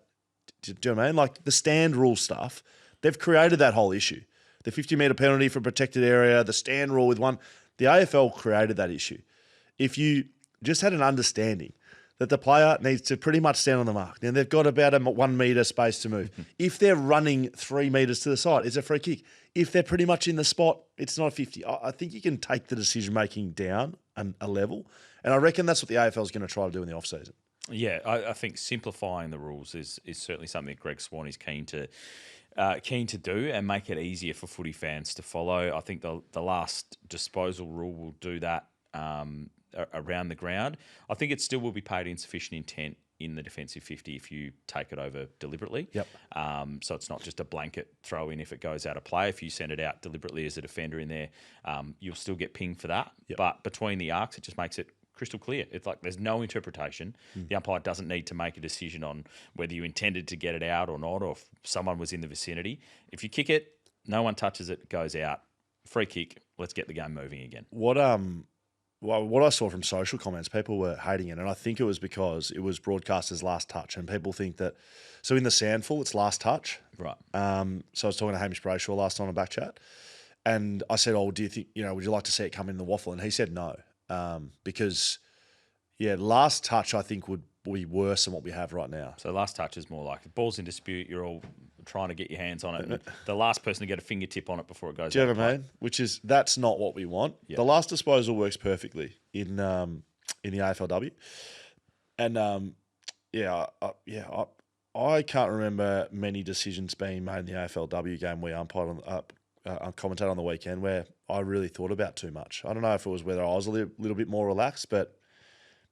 Do you know what I mean? Like the stand rule stuff, they've created that whole issue. The 50-metre penalty for protected area, the stand rule with one. The AFL created that issue. If you just had an understanding that the player needs to pretty much stand on the mark, then they've got about a 1 metre space to move. If they're running 3 metres to the side, it's a free kick. If they're pretty much in the spot, it's not a 50. I think you can take the decision-making down a level, and I reckon that's what the AFL is going to try to do in the off-season. Yeah, I think simplifying the rules is certainly something that Greg Swan is keen to keen to do and make it easier for footy fans to follow. I think the last disposal rule will do that around the ground. I think it still will be paid insufficient intent in the defensive 50 if you take it over deliberately. Yep. So it's not just a blanket throw in if it goes out of play. If you send it out deliberately as a defender in there, you'll still get pinged for that. Yep. But between the arcs, it just makes it crystal clear. It's like there's no interpretation. The umpire doesn't need to make a decision on whether you intended to get it out or not, or if someone was in the vicinity. If you kick it, no one touches it, it goes out. Free kick, let's get the game moving again. What I saw from social comments, people were hating it, and I think it was because it was broadcast as last touch, and people think that. So in the Sandful, it's last touch, right? So I was talking to Hamish Brayshaw last time on BackChat, and I said, "Oh, do you think would you like to see it come in the waffle?" And he said no, because last touch I think would be worse than what we have right now. So last touch is more like the ball's in dispute. You're all trying to get your hands on it. And the last person to get a fingertip on it before it goes. Do you know what I mean? That's not what we want. Yep. The last disposal works perfectly in the AFLW, and I can't remember many decisions being made in the AFLW game we umpired on commentated on the weekend where I really thought about too much. I don't know if it was whether I was a little bit more relaxed, but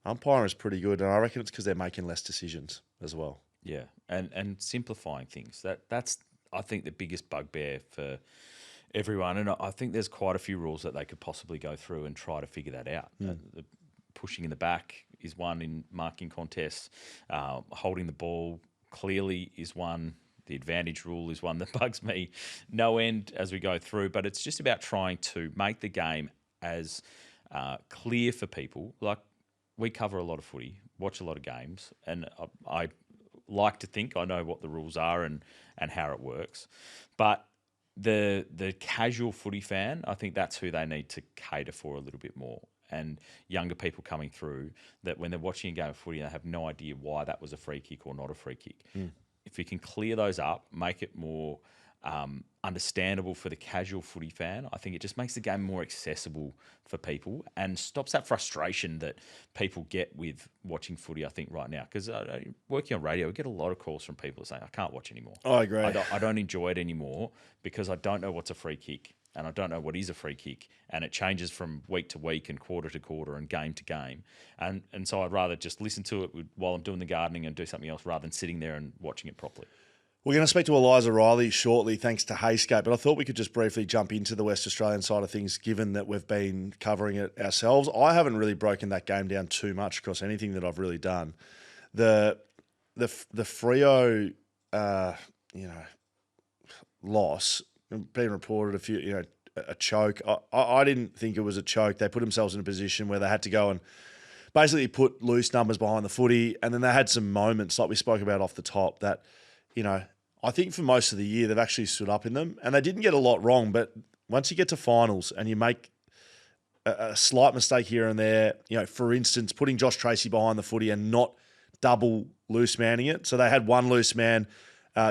umpiring is pretty good, and I reckon it's because they're making less decisions as well. Yeah, and simplifying things. That's I think the biggest bugbear for everyone, and I think there's quite a few rules that they could possibly go through and try to figure that out. The pushing in the back is one in marking contests. Holding the ball clearly is one. The advantage rule is one that bugs me no end as we go through. But it's just about trying to make the game as clear for people. Like, we cover a lot of footy, watch a lot of games, and I like to think I know what the rules are and how it works. But the casual footy fan, I think that's who they need to cater for a little bit more. And younger people coming through, that when they're watching a game of footy, they have no idea why that was a free kick or not a free kick. If you can clear those up, make it more understandable for the casual footy fan, I think it just makes the game more accessible for people and stops that frustration that people get with watching footy, I think, right now. Because working on radio, we get a lot of calls from people saying, I can't watch anymore. I agree. I don't enjoy it anymore because I don't know what's a free kick and I don't know what is a free kick. And it changes from week to week and quarter to quarter and game to game. And so I'd rather just listen to it while I'm doing the gardening and do something else rather than sitting there and watching it properly. We're going to speak to Eliza Reilly shortly, thanks to Heyscape, but I thought we could just briefly jump into the West Australian side of things, given that we've been covering it ourselves. I haven't really broken that game down too much across anything that I've really done. The Freo, loss, being reported a few, a choke. I didn't think it was a choke. They put themselves in a position where they had to go and basically put loose numbers behind the footy, and then they had some moments like we spoke about off the top that, I think for most of the year they've actually stood up in them, and they didn't get a lot wrong. But once you get to finals and you make a slight mistake here and there, for instance, putting Josh Tracy behind the footy and not double loose manning it. So they had one loose man.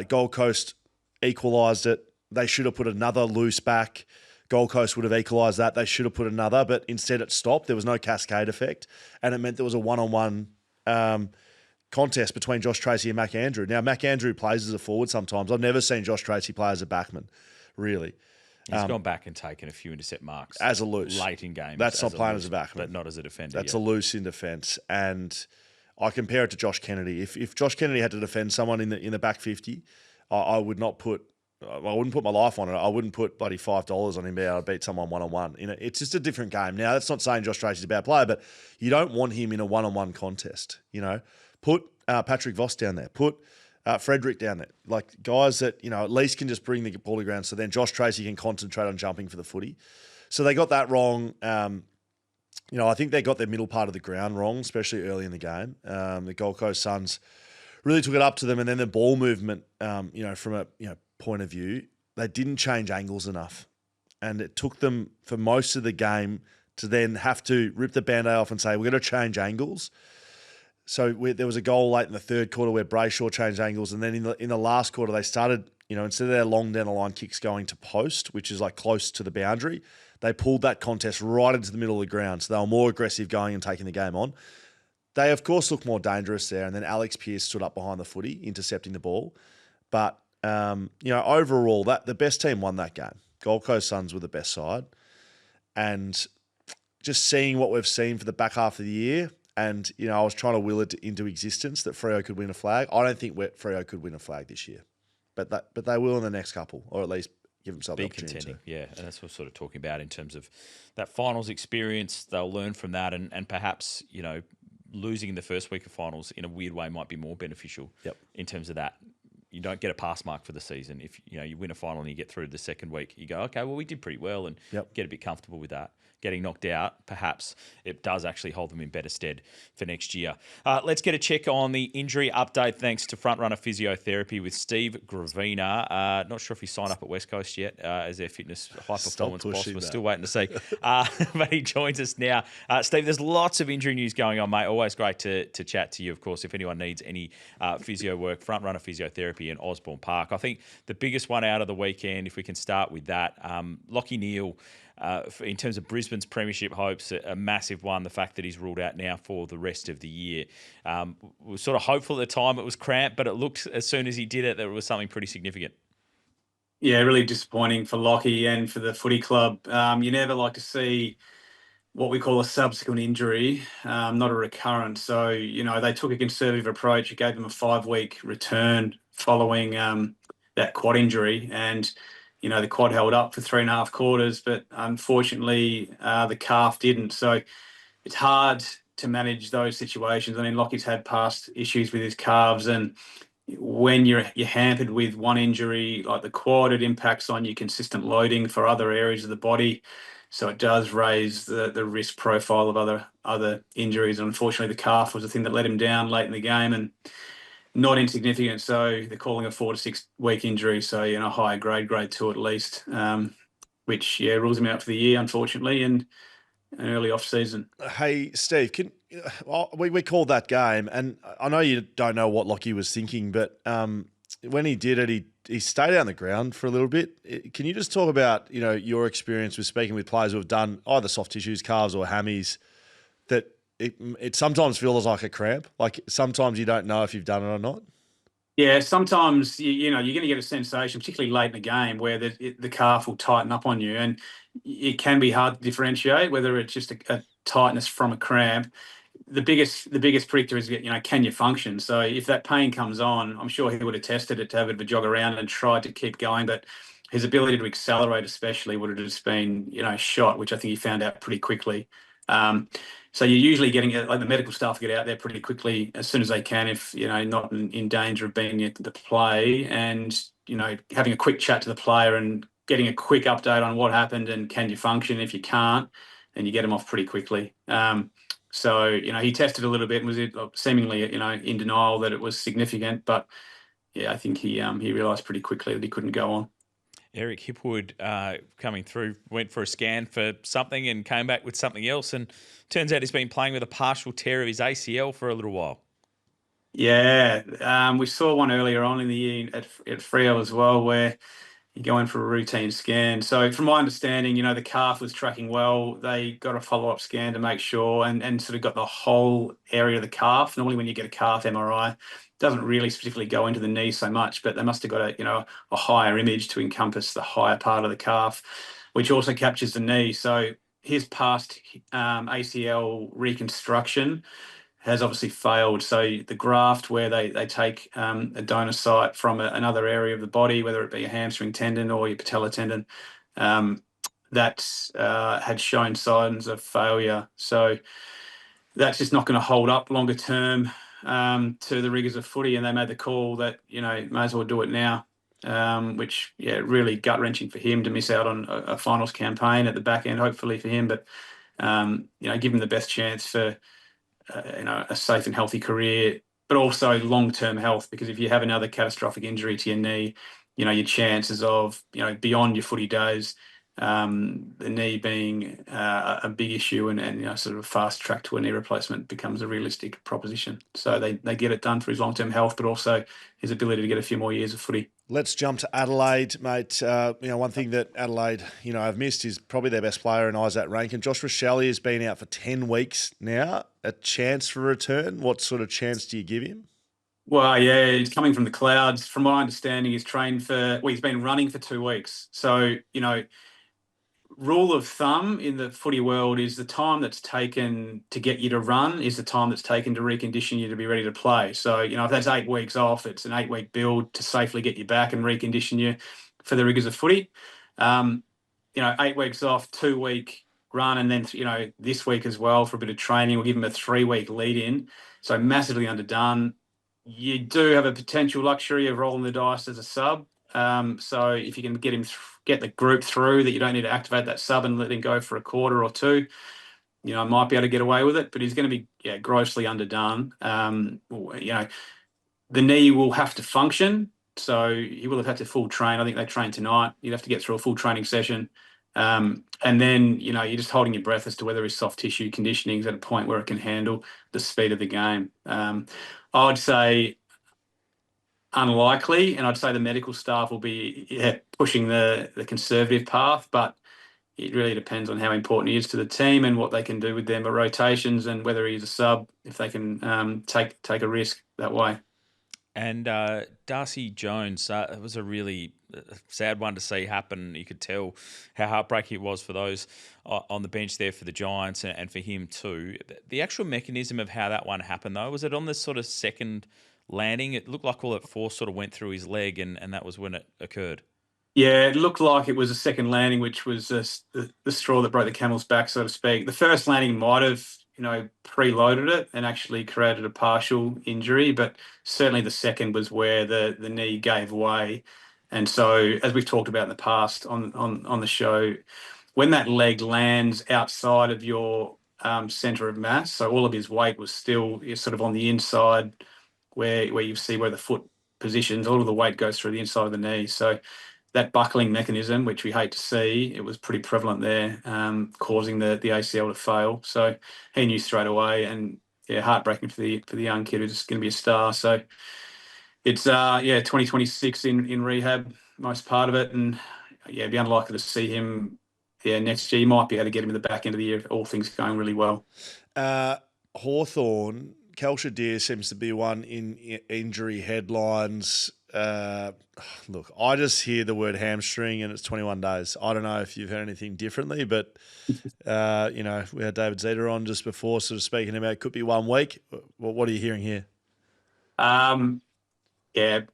Gold Coast equalised it. They should have put another loose back. Gold Coast would have equalised that. They should have put another, but instead it stopped. There was no cascade effect, and it meant there was a one-on-one contest between Josh Tracy and Mac Andrew. Now, Mac Andrew plays as a forward sometimes. I've never seen Josh Tracy play as a backman, really. He's gone back and taken a few intercept marks as a loose late in games. That's not playing as a backman, but not as a defender. That's a loose in defence, and I compare it to Josh Kennedy. If Josh Kennedy had to defend someone in the back 50, I would not put. I wouldn't put my life on it. I wouldn't put bloody $5 on him being able to beat someone one-on-one. It's just a different game. Now, that's not saying Josh Tracy's a bad player, but you don't want him in a one-on-one contest. Put Patrick Voss down there. Put Frederick down there. Like, guys that, at least can just bring the ball to ground so then Josh Tracy can concentrate on jumping for the footy. So they got that wrong. I think they got their middle part of the ground wrong, especially early in the game. The Gold Coast Suns really took it up to them, and then the ball movement, from a point of view, they didn't change angles enough, and it took them for most of the game to then have to rip the band-aid off and say, we're going to change angles. So there was a goal late in the third quarter where Brayshaw changed angles, and then in the last quarter they started, instead of their long down the line kicks going to post, which is like close to the boundary, they pulled that contest right into the middle of the ground. So they were more aggressive going and taking the game on. They, of course, looked more dangerous there, and then Alex Pearce stood up behind the footy, intercepting the ball. But overall, that the best team won that game. Gold Coast Suns were the best side. And just seeing what we've seen for the back half of the year, and, I was trying to will it into existence that Freo could win a flag. I don't think Freo could win a flag this year. But they will in the next couple, or at least give themselves the opportunity contending. Yeah, and that's what we're sort of talking about in terms of that finals experience. They'll learn from that, and perhaps, losing in the first week of finals in a weird way might be more beneficial in terms of that. You don't get a pass mark for the season. If you win a final and you get through to the second week, you go, okay, well, we did pretty well, and get a bit comfortable with that. Getting knocked out, perhaps it does actually hold them in better stead for next year. Let's get a check on the injury update thanks to Frontrunner Physiotherapy with Steve Gravina. Not sure if he signed up at West Coast yet as their fitness high-performance boss. We're still waiting to see. But he joins us now. Steve, there's lots of injury news going on, mate. Always great to chat to you, of course. If anyone needs any physio work, Frontrunner Physiotherapy in Osborne Park. I think the biggest one out of the weekend, if we can start with that, Lachie Neale, in terms of Brisbane's premiership hopes, a massive one, the fact that he's ruled out now for the rest of the year. We were sort of hopeful at the time it was cramped, but it looked as soon as he did it that it was something pretty significant. Yeah, really disappointing for Lachie and for the footy club. You never like to see what we call a subsequent injury, not a recurrence. So, they took a conservative approach. It gave them a 5-week return following that quad injury, and the quad held up for 3.5 quarters, but unfortunately the calf didn't. So it's hard to manage those situations. I mean, Lachie's had past issues with his calves, and when you're hampered with one injury like the quad, it impacts on your consistent loading for other areas of the body. So it does raise the risk profile of other injuries. And unfortunately, the calf was the thing that let him down late in the game, and not insignificant. So they're calling a 4 to 6 week injury. So, higher grade 2 at least, which, rules him out for the year, unfortunately, and an early off season. Hey, Steve, we called that game, and I know you don't know what Lachie was thinking, but when he did it, he stayed on the ground for a little bit. Can you just talk about, your experience with speaking with players who have done either soft tissues, calves or hammies, that it sometimes feels like a cramp? Like sometimes you don't know if you've done it or not? Yeah, sometimes, you're going to get a sensation, particularly late in the game, where the calf will tighten up on you, and it can be hard to differentiate whether it's just a tightness from a cramp. The biggest predictor is, can you function? So if that pain comes on, I'm sure he would have tested it to have a bit of a jog around and tried to keep going, but his ability to accelerate especially would have just been, shot, which I think he found out pretty quickly. So you're usually getting the medical staff get out there pretty quickly as soon as they can, if not in danger of being at the play, and having a quick chat to the player and getting a quick update on what happened and can you function. If you can't, then you get them off pretty quickly. So he tested a little bit and was seemingly in denial that it was significant, but I think he realised pretty quickly that he couldn't go on. Eric Hipwood coming through, went for a scan for something and came back with something else, and turns out he's been playing with a partial tear of his ACL for a little while. Yeah, we saw one earlier on in the year at Freo as well, where you go in for a routine scan. So from my understanding, the calf was tracking well. They got a follow-up scan to make sure, and sort of got the whole area of the calf. Normally when you get a calf MRI, doesn't really specifically go into the knee so much, but they must have got a higher image to encompass the higher part of the calf, which also captures the knee. So his past ACL reconstruction has obviously failed. So the graft where they take a donor site from another area of the body, whether it be a hamstring tendon or your patella tendon, that had shown signs of failure. So that's just not going to hold up longer term to the rigours of footy, and they made the call that may as well do it now, which really gut wrenching for him to miss out on a finals campaign at the back end, hopefully for him, but give him the best chance for a safe and healthy career, but also long-term health, because if you have another catastrophic injury to your knee, your chances of beyond your footy days, the knee being a big issue and sort of fast track to a knee replacement becomes a realistic proposition. So they get it done for his long-term health, but also his ability to get a few more years of footy. Let's jump to Adelaide, mate. One thing that Adelaide, have missed is probably their best player in Isaac Rankin. Josh Rochelle has been out for 10 weeks now. A chance for a return? What sort of chance do you give him? Well, yeah, he's coming from the clouds. From my understanding, he's he's been running for 2 weeks. So, rule of thumb in the footy world is the time that's taken to get you to run is the time that's taken to recondition you to be ready to play. So, if that's 8 weeks off, it's an 8-week build to safely get you back and recondition you for the rigours of footy. 8 weeks off, 2-week run, and then, this week as well for a bit of training. We'll give him a 3-week lead in. So massively underdone. You do have a potential luxury of rolling the dice as a sub. So if you can get the group through that you don't need to activate that sub and let him go for a quarter or two, might be able to get away with it, but he's going to be grossly underdone. The knee will have to function, so he will have had to full train. I think they train tonight. You'd have to get through a full training session. And then, you're just holding your breath as to whether his soft tissue conditioning is at a point where it can handle the speed of the game. I'd say unlikely, and I'd say the medical staff will be pushing the conservative path, but it really depends on how important he is to the team and what they can do with their rotations and whether he's a sub, if they can take a risk that way. And Darcy Jones, it was a really sad one to see happen. You could tell how heartbreaking it was for those on the bench there for the Giants and for him too. The actual mechanism of how that one happened, though, was it on this sort of second landing? It looked like all that force sort of went through his leg and that was when it occurred. Yeah, it looked like it was a second landing, which was the straw that broke the camel's back, so to speak. The first landing might have preloaded it and actually created a partial injury, but certainly the second was where the knee gave way. And so, as we've talked about in the past on the show, when that leg lands outside of your center of mass, so all of his weight was still sort of on the inside where you see where the foot positions, all of the weight goes through the inside of the knee. So that buckling mechanism, which we hate to see, it was pretty prevalent there, causing the ACL to fail. So he knew straight away, and heartbreaking for the young kid who's going to be a star. So it's 2026 in rehab, most part of it, and it'd be unlikely to see him next year. You might be able to get him in the back end of the year if all things going really well. Hawthorn, Cal Shadir seems to be one in injury headlines. Look, I just hear the word hamstring and it's 21 days. I don't know if you've heard anything differently, but, we had David Zeta on just before sort of speaking about it could be 1 week. What are you hearing here? They're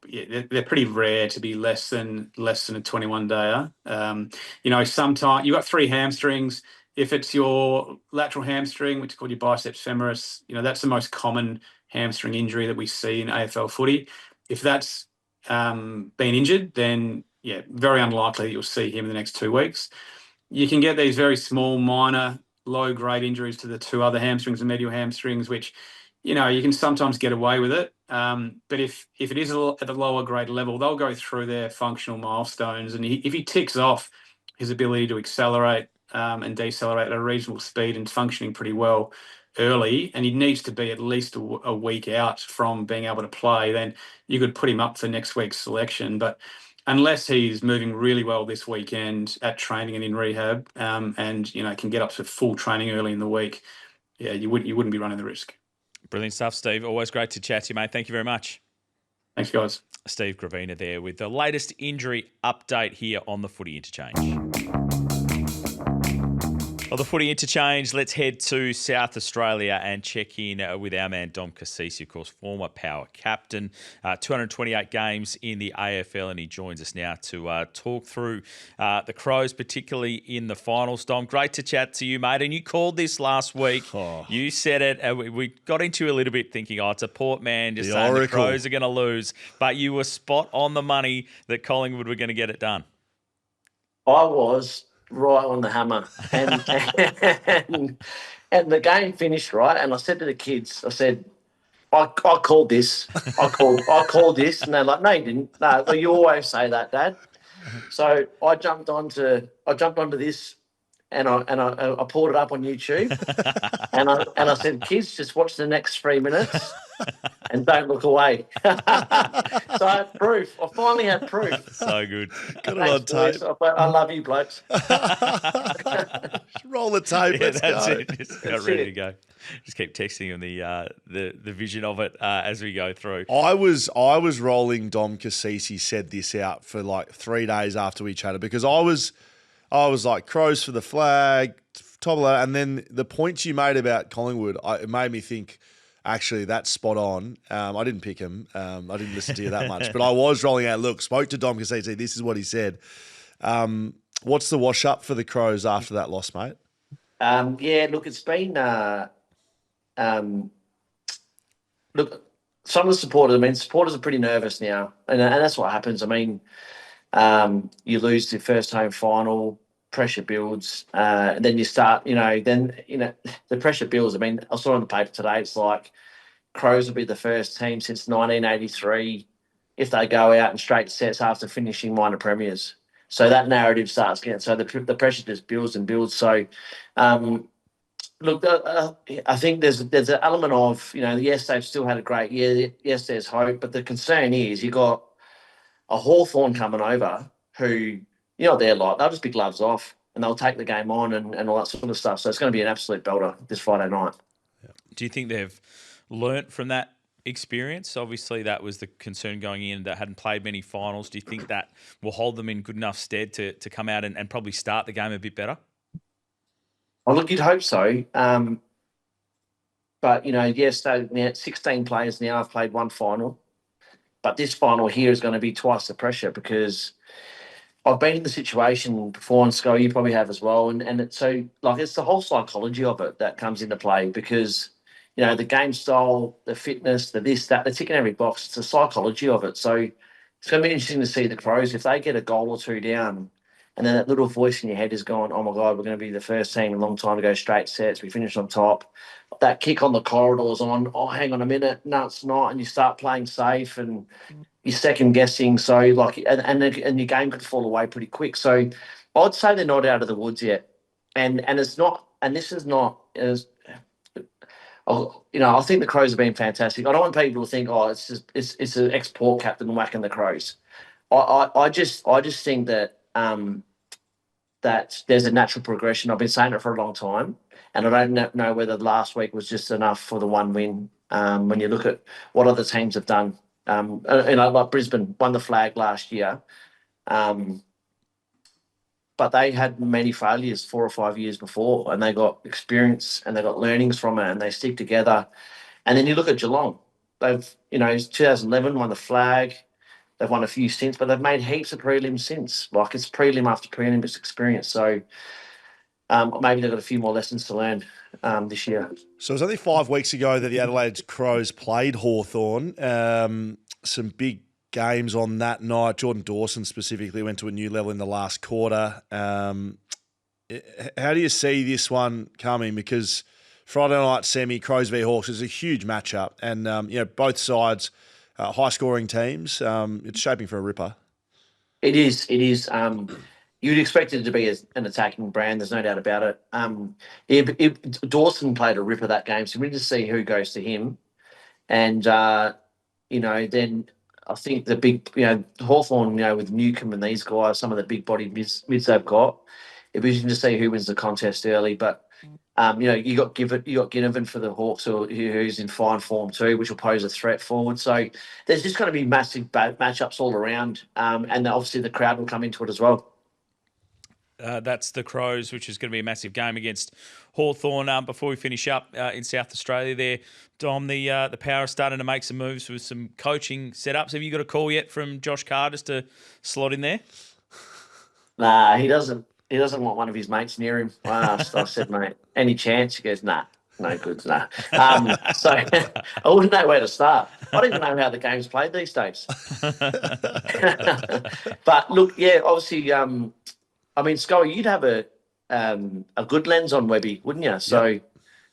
pretty rare to be less than a 21-dayer. Sometimes you've got 3 hamstrings. If it's your lateral hamstring, which is called your biceps femoris, that's the most common hamstring injury that we see in AFL footy. If that's been injured, then very unlikely that you'll see him in the next 2 weeks. You can get these very small, minor, low-grade injuries to the 2 other hamstrings and medial hamstrings, which, you can sometimes get away with it. But if it is at the lower grade level, they'll go through their functional milestones. And if he ticks off his ability to accelerate and decelerate at a reasonable speed and functioning pretty well early, and he needs to be at least a week out from being able to play, then you could put him up for next week's selection. But unless he's moving really well this weekend at training and in rehab, and can get up to full training early in the week, you wouldn't be running the risk. Brilliant stuff, Steve. Always great to chat to you, mate. Thank you very much. Thanks, guys. Steve Gravina there with the latest injury update here on the Footy Interchange. Well, the Footy Interchange, let's head to South Australia and check in with our man Dom Cassisi, of course, former Power captain, 228 games in the AFL, and he joins us now to talk through the Crows, particularly in the finals. Dom, great to chat to you, mate. And you called this last week. You said it. We got into a little bit thinking, it's a Port man just saying the Crows are going to lose, but you were spot on the money that Collingwood were going to get it done. I was right on the hammer, and the game finished right. And I said to the kids, I said, I called this. I called this, and they're like, no, you didn't. No, well, you always say that, Dad. So I jumped onto this, and I pulled it up on YouTube, and I said, kids, just watch the next 3 minutes. And don't look away. So I had proof. I finally had proof. So good. Got it on tape. I love you, blokes. Roll the tape. Yeah, Let's that's go. it. Just got ready to go. Just keep texting him the vision of it as we go through. I was rolling Dom Cassisi said this out for like 3 days after we chatted because I was like Crows for the flag, top of that, and then the points you made about Collingwood, it made me think. Actually, that's spot on. I didn't pick him. I didn't listen to you that much, but I was rolling out. Look, spoke to Dom Cassisi. This is what he said. What's the wash up for the Crows after that loss, mate? Yeah, look, it's been look. Some of the supporters. I mean, supporters are pretty nervous now, and that's what happens. I mean, you lose the first home final. Pressure builds, and then you start, the pressure builds. I mean, I saw on the paper today, it's like Crows will be the first team since 1983 if they go out in straight sets after finishing minor premiers. So that narrative starts getting, so the pressure just builds and builds. So, look, I think there's an element of, yes, they've still had a great year. Yes, there's hope, but the concern is you got a Hawthorn coming over who, they're like, they'll just be gloves off and they'll take the game on and all that sort of stuff. So it's going to be an absolute belter this Friday night. Do you think they've learnt from that experience? Obviously, that was the concern going in, that hadn't played many finals. Do you think that will hold them in good enough stead to come out and probably start the game a bit better? Well, look, you'd hope so. But, yes, 16 players now have played one final. But this final here is going to be twice the pressure because I've been in the situation before, and Scott, you probably have as well. And it's it's the whole psychology of it that comes into play because, the game style, the fitness, the this, that, they're ticking every box. It's the psychology of it. So it's going to be interesting to see the Crows, if they get a goal or two down, and then that little voice in your head is going, oh, my God, we're going to be the first team in a long time to go straight sets. We finish on top. That kick on the corridors on, oh, hang on a minute. No, it's not. And you start playing safe and you're second guessing. So, and your game could fall away pretty quick. So I'd say they're not out of the woods yet. And it's not, and this is not, I think the Crows have been fantastic. I don't want people to think, oh, it's an ex-Port captain whacking the Crows. I just think that that there's a natural progression. I've been saying it for a long time, and I don't know whether last week was just enough for the one win. When you look at what other teams have done, like Brisbane won the flag last year, but they had many failures 4 or 5 years before, and they got experience and they got learnings from it, and they stick together. And then you look at Geelong; they've 2011 won the flag. They've won a few since, but they've made heaps of prelims since. Like, it's prelim after prelim, it's experience. So maybe they've got a few more lessons to learn this year. So it was only 5 weeks ago that the Adelaide Crows played Hawthorn. Some big games on that night. Jordan Dawson specifically went to a new level in the last quarter. How do you see this one coming? Because Friday night semi, Crows v Hawks, is a huge matchup. And, both sides... high-scoring teams. It's shaping for a ripper. It is. You'd expect it to be an attacking brand. There's no doubt about it. Dawson played a ripper that game, so we need to see who goes to him. And, then I think the big, Hawthorn, with Newcombe and these guys, some of the big-bodied mids they've got, it'd be interesting to see who wins the contest early. But, you got Ginnivan for the Hawks, who's in fine form too, which will pose a threat forward. So there's just going to be massive matchups all around, and obviously the crowd will come into it as well. That's the Crows, which is going to be a massive game against Hawthorn. Before we finish up in South Australia there, Dom, the Power is starting to make some moves with some coaching setups. Have you got a call yet from Josh Carr just to slot in there? Nah, he doesn't. He doesn't want one of his mates near him. I said, mate, any chance? He goes, nah, no good, nah. So I wouldn't know where to start. I don't even know how the game's played these days. But look, yeah, obviously, Scully, you'd have a good lens on Webby, wouldn't you? So yep.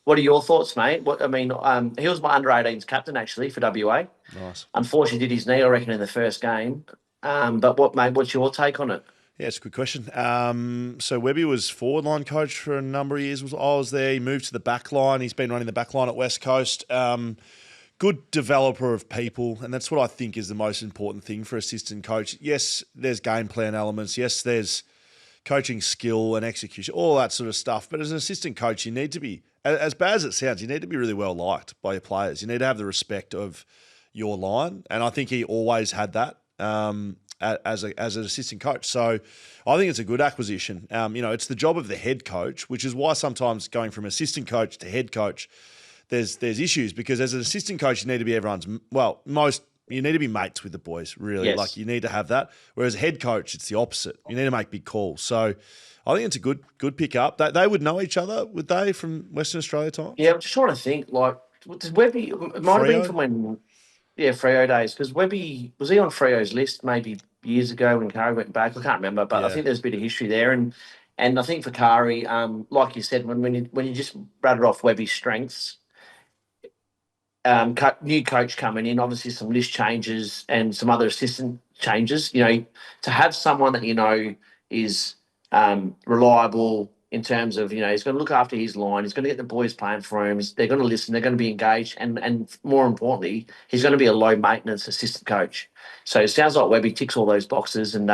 What are your thoughts, mate? He was my under-18s captain, actually, for WA. Nice. Unfortunately, did his knee, I reckon, in the first game. But what's your take on it? Yeah, it's a good question. So Webby was forward line coach for a number of years. I was there. He moved to the back line. He's been running the back line at West Coast. Good developer of people, and that's what I think is the most important thing for assistant coach. Yes, there's game plan elements. Yes, there's coaching skill and execution, all that sort of stuff. But as an assistant coach, you need to be, as bad as it sounds, you need to be really well liked by your players. You need to have the respect of your line, and I think he always had that as an assistant coach. So I think it's a good acquisition. It's the job of the head coach, which is why sometimes going from assistant coach to head coach, there's issues, because as an assistant coach, you need to be you need to be mates with the boys, really. Yes. Like, you need to have that. Whereas head coach, it's the opposite. You need to make big calls. So I think it's a good pick up. They would know each other, would they, from Western Australia time? Yeah, I'm just trying to think. Like, does Webby? It might have been Freo? from when, Freo days. Because Webby, was he on Freo's list maybe years ago when Kari went back? I can't remember, but I think there's a bit of history there. And I think for Kari, like you said, when you just rattled off Webby's strengths, new coach coming in, obviously some list changes and some other assistant changes. To have someone that is reliable in terms of he's going to look after his line, he's going to get the boys playing for him. They're going to listen, they're going to be engaged, and more importantly, he's going to be a low maintenance assistant coach. So it sounds like Webby ticks all those boxes, and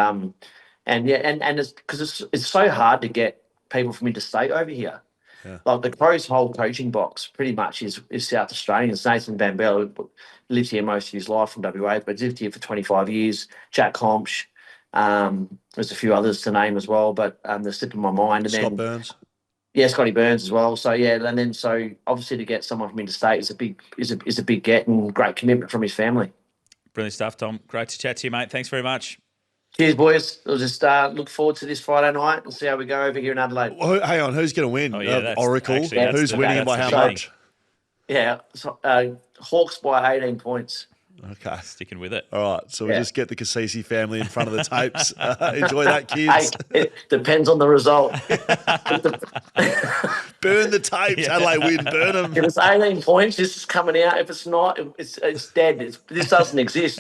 it's because it's so hard to get people from interstate over here. Yeah. Like the Crows' whole coaching box pretty much is South Australian. It's Nathan Van Bell, who lived here most of his life from WA, but lived here for 25 years. Jack Homsch. There's a few others to name as well, but they're slipping my mind. And Scott Burns. Yeah, Scotty Burns as well. So so obviously to get someone from interstate is a big get, and great commitment from his family. Brilliant stuff, Tom. Great to chat to you, mate. Thanks very much. Cheers, boys. We'll just look forward to this Friday night and see how we go over here in Adelaide. Well, hang on, who's going to win? Oracle. Who's winning and by how much? Yeah, Hawks by 18 points. Okay. Sticking with it. All right. So we'll just get the Cassisi family in front of the tapes. Enjoy that, kids. Hey, it depends on the result. Burn the tapes. Yeah. Adelaide win. Burn them. If it's 18 points, this is coming out. If it's not, it's dead. This doesn't exist.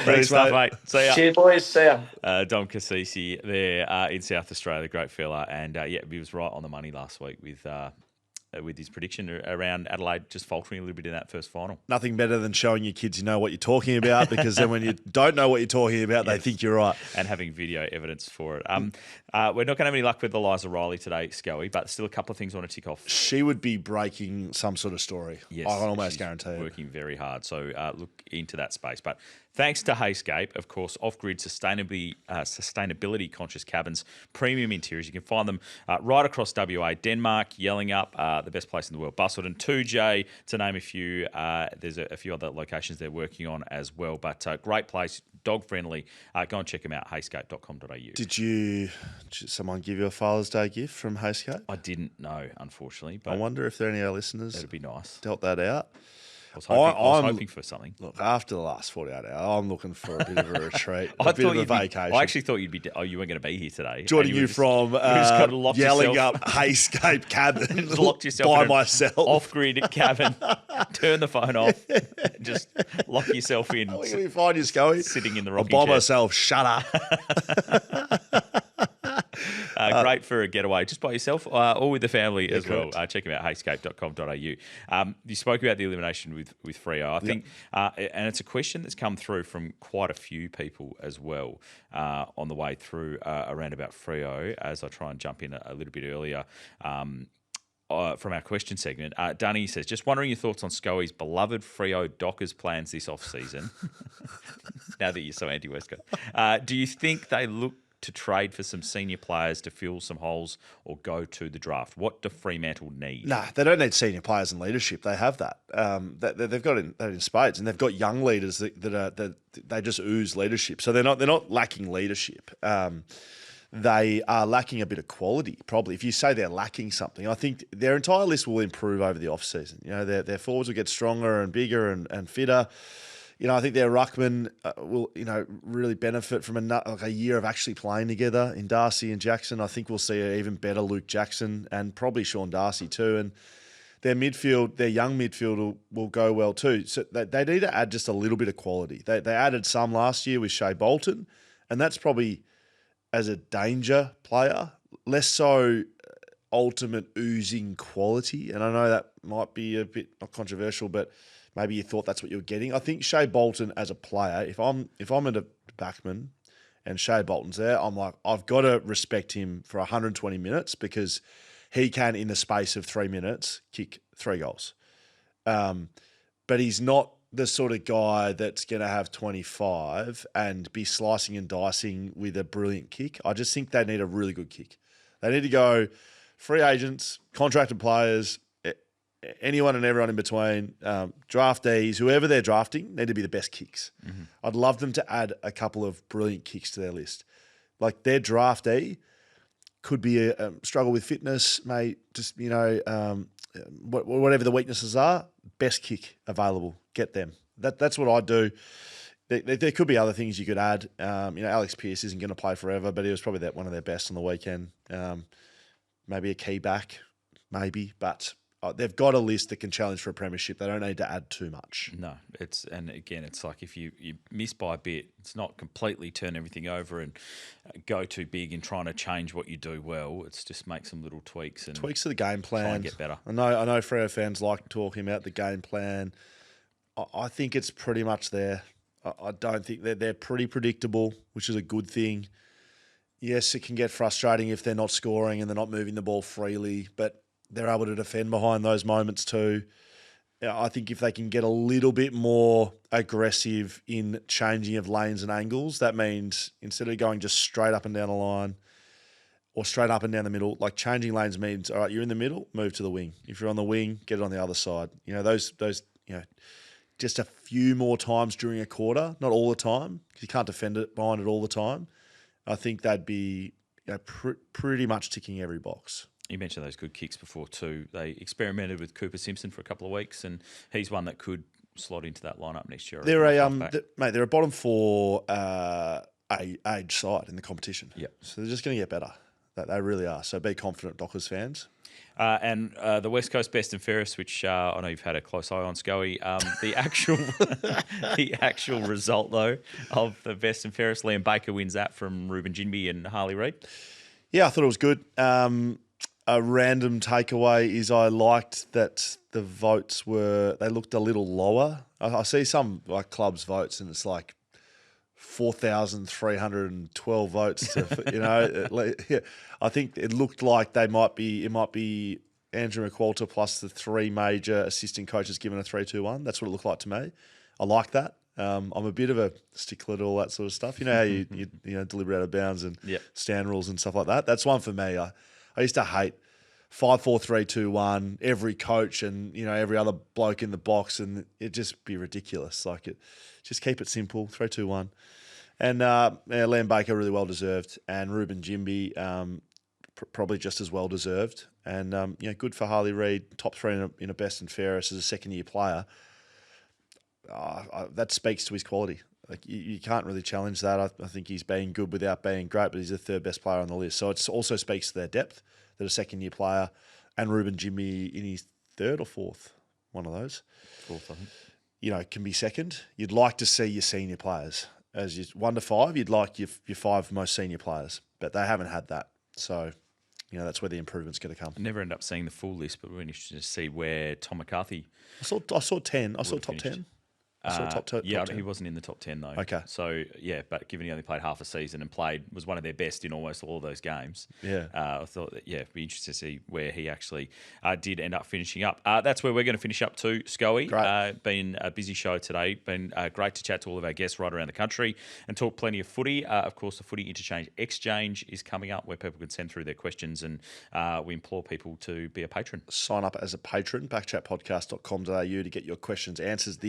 Great stuff, mate. See ya. Cheers, boys. See ya. Dom Cassisi there in South Australia, great fella. And he was right on the money last week with his prediction around Adelaide just faltering a little bit in that first final. Nothing better than showing your kids you know what you're talking about, because then when you don't know what you're talking about, they think you're right. And having video evidence for it. We're not going to have any luck with Eliza Reilly today, Scully, but still a couple of things I want to tick off. She would be breaking some sort of story. Yes, I can almost guarantee it. Working very hard. So look into that space. But thanks to Heyscape, of course, off-grid sustainability conscious cabins, premium interiors. You can find them right across WA, Denmark, yelling up, the best place in the world, Busselton, 2J, to name a few. There's a few other locations they're working on as well. But great place, dog-friendly. Go and check them out, heyscape.com.au. Did someone give you a Father's Day gift from Heyscape? I didn't know, unfortunately. But I wonder if there are any of our listeners that'd be nice. Dealt that out. I was hoping for something. Look, after the last 48 hours, I'm looking for a bit of a retreat, a bit of a vacation. I actually thought you weren't going to be here today. Joining you from yelling up Heyscape Cabins, locked yourself by myself. Off-grid cabin, turn the phone off, just lock yourself in. Where can we find you, Scully? Sitting in the rocking chair. By myself, shut up. Great for a getaway, just by yourself or with the family as well. Check them out, heyscape.com.au. You spoke about the elimination with Freo. I think, and it's a question that's come through from quite a few people as well on the way through around about Freo, as I try and jump in a little bit earlier from our question segment. Dunny says, just wondering your thoughts on Scully's beloved Freo Dockers plans this off-season, now that you're so anti-West Coast. Do you think they look to trade for some senior players to fill some holes or go to the draft? What do Fremantle need? Nah, they don't need senior players and leadership. They have that. They've got that in spades, and they've got young leaders that they just ooze leadership. So they're not lacking leadership. They are lacking a bit of quality, probably. If you say they're lacking something, I think their entire list will improve over the off-season. Their forwards will get stronger and bigger and fitter. I think their ruckman will, really benefit from a year of actually playing together in Darcy and Jackson. I think we'll see an even better Luke Jackson and probably Sean Darcy too. And their midfield, their young midfield will go well too. So they need to add just a little bit of quality. They added some last year with Shea Bolton, and that's probably as a danger player, less so ultimate oozing quality. And I know that might be a bit not controversial, but maybe you thought that's what you were getting. I think Shea Bolton as a player, if I'm a backman and Shea Bolton's there, I'm like, I've got to respect him for 120 minutes because he can, in the space of 3 minutes, kick 3 goals. But he's not the sort of guy that's going to have 25 and be slicing and dicing with a brilliant kick. I just think they need a really good kick. They need to go free agents, contracted players, anyone and everyone in between, draftees, whoever they're drafting, need to be the best kicks. Mm-hmm. I'd love them to add a couple of brilliant kicks to their list. Like their draftee could be a struggle with fitness, mate, just, whatever the weaknesses are, best kick available. Get them. That's what I'd do. There could be other things you could add. Alex Pearce isn't going to play forever, but he was probably one of their best on the weekend. Maybe a key back, maybe, but they've got a list that can challenge for a premiership. They don't need to add too much. No, it's like if you miss by a bit, it's not completely turn everything over and go too big in trying to change what you do well. It's just make some little tweaks and tweaks to the game plan. Try and get better. I know Freo fans like talking about the game plan. I think it's pretty much there. I don't think they're pretty predictable, which is a good thing. Yes, it can get frustrating if they're not scoring and they're not moving the ball freely, but they're able to defend behind those moments too. I think if they can get a little bit more aggressive in changing of lanes and angles, that means instead of going just straight up and down the line or straight up and down the middle, like changing lanes means, all right, you're in the middle, move to the wing. If you're on the wing, get it on the other side. Just a few more times during a quarter, not all the time, because you can't defend it behind it all the time. I think they'd be pretty much ticking every box. You mentioned those good kicks before too. They experimented with Cooper Simpson for a couple of weeks, and he's one that could slot into that lineup next year. They're a bottom 4 age side in the competition. Yep. So they're just going to get better. They really are. So be confident, Dockers fans. And the West Coast Best and Fairest, which I know you've had a close eye on, Scully. The actual result though of the Best and Fairest, Liam Baker wins that from Ruben Jinby and Harley Reid. Yeah, I thought it was good. A random takeaway is I liked that the votes looked a little lower. I see some like clubs votes and it's like 4,312 votes. I think it looked like it might be Andrew McWalter plus the 3 major assistant coaches given a 3-2-1. That's what it looked like to me. I like that. I'm a bit of a stickler to all that sort of stuff. You know how you deliberate out of bounds and stand rules and stuff like that. That's one for me. I used to hate 5-4-3-2-1, every coach and every other bloke in the box, and it'd just be ridiculous. Just keep it simple, 3-2-1. And Liam Baker really well deserved, and Ruben Jinby probably just as well deserved. And good for Harley Reid, top 3 in a Best and Fairest as a second-year player. That speaks to his quality. Like you can't really challenge that. I think he's been good without being great, but he's the 3rd best player on the list. So it also speaks to their depth that a second-year player and Ruben Jinby in his 3rd or 4th, one of those. 4th, I think. Can be second. You'd like to see your senior players. As 1 to 5, you'd like your 5 most senior players, but they haven't had that. So, that's where the improvement's going to come. I never end up seeing the full list, but we're interested to see where Tom McCarthy. I saw 10. I saw top 10. Top 10. He wasn't in the top 10 though. Okay. So but given he only played half a season and was one of their best in almost all of those games. Yeah. I thought that it'd be interesting to see where he actually did end up finishing up. That's where we're going to finish up too, Scully. Great. Been a busy show today. Been great to chat to all of our guests right around the country and talk plenty of footy. Of course, the Footy Interchange Exchange is coming up where people can send through their questions, and we implore people to be a patron. Sign up as a patron, backchatpodcast.com.au to get your questions answered.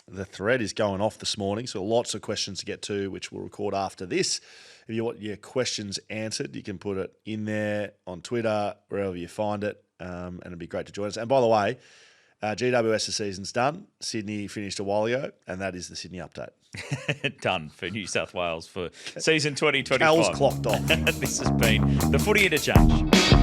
The thread is going off this morning, so lots of questions to get to, which we'll record after this. If you want your questions answered, you can put it in there on Twitter, wherever you find it, and it'd be great to join us. And by the way, GWS, the season's done. Sydney finished a while ago, and that is the Sydney update. Done for New South Wales for season 2025. Cal's clocked off. This has been the Footy Interchange.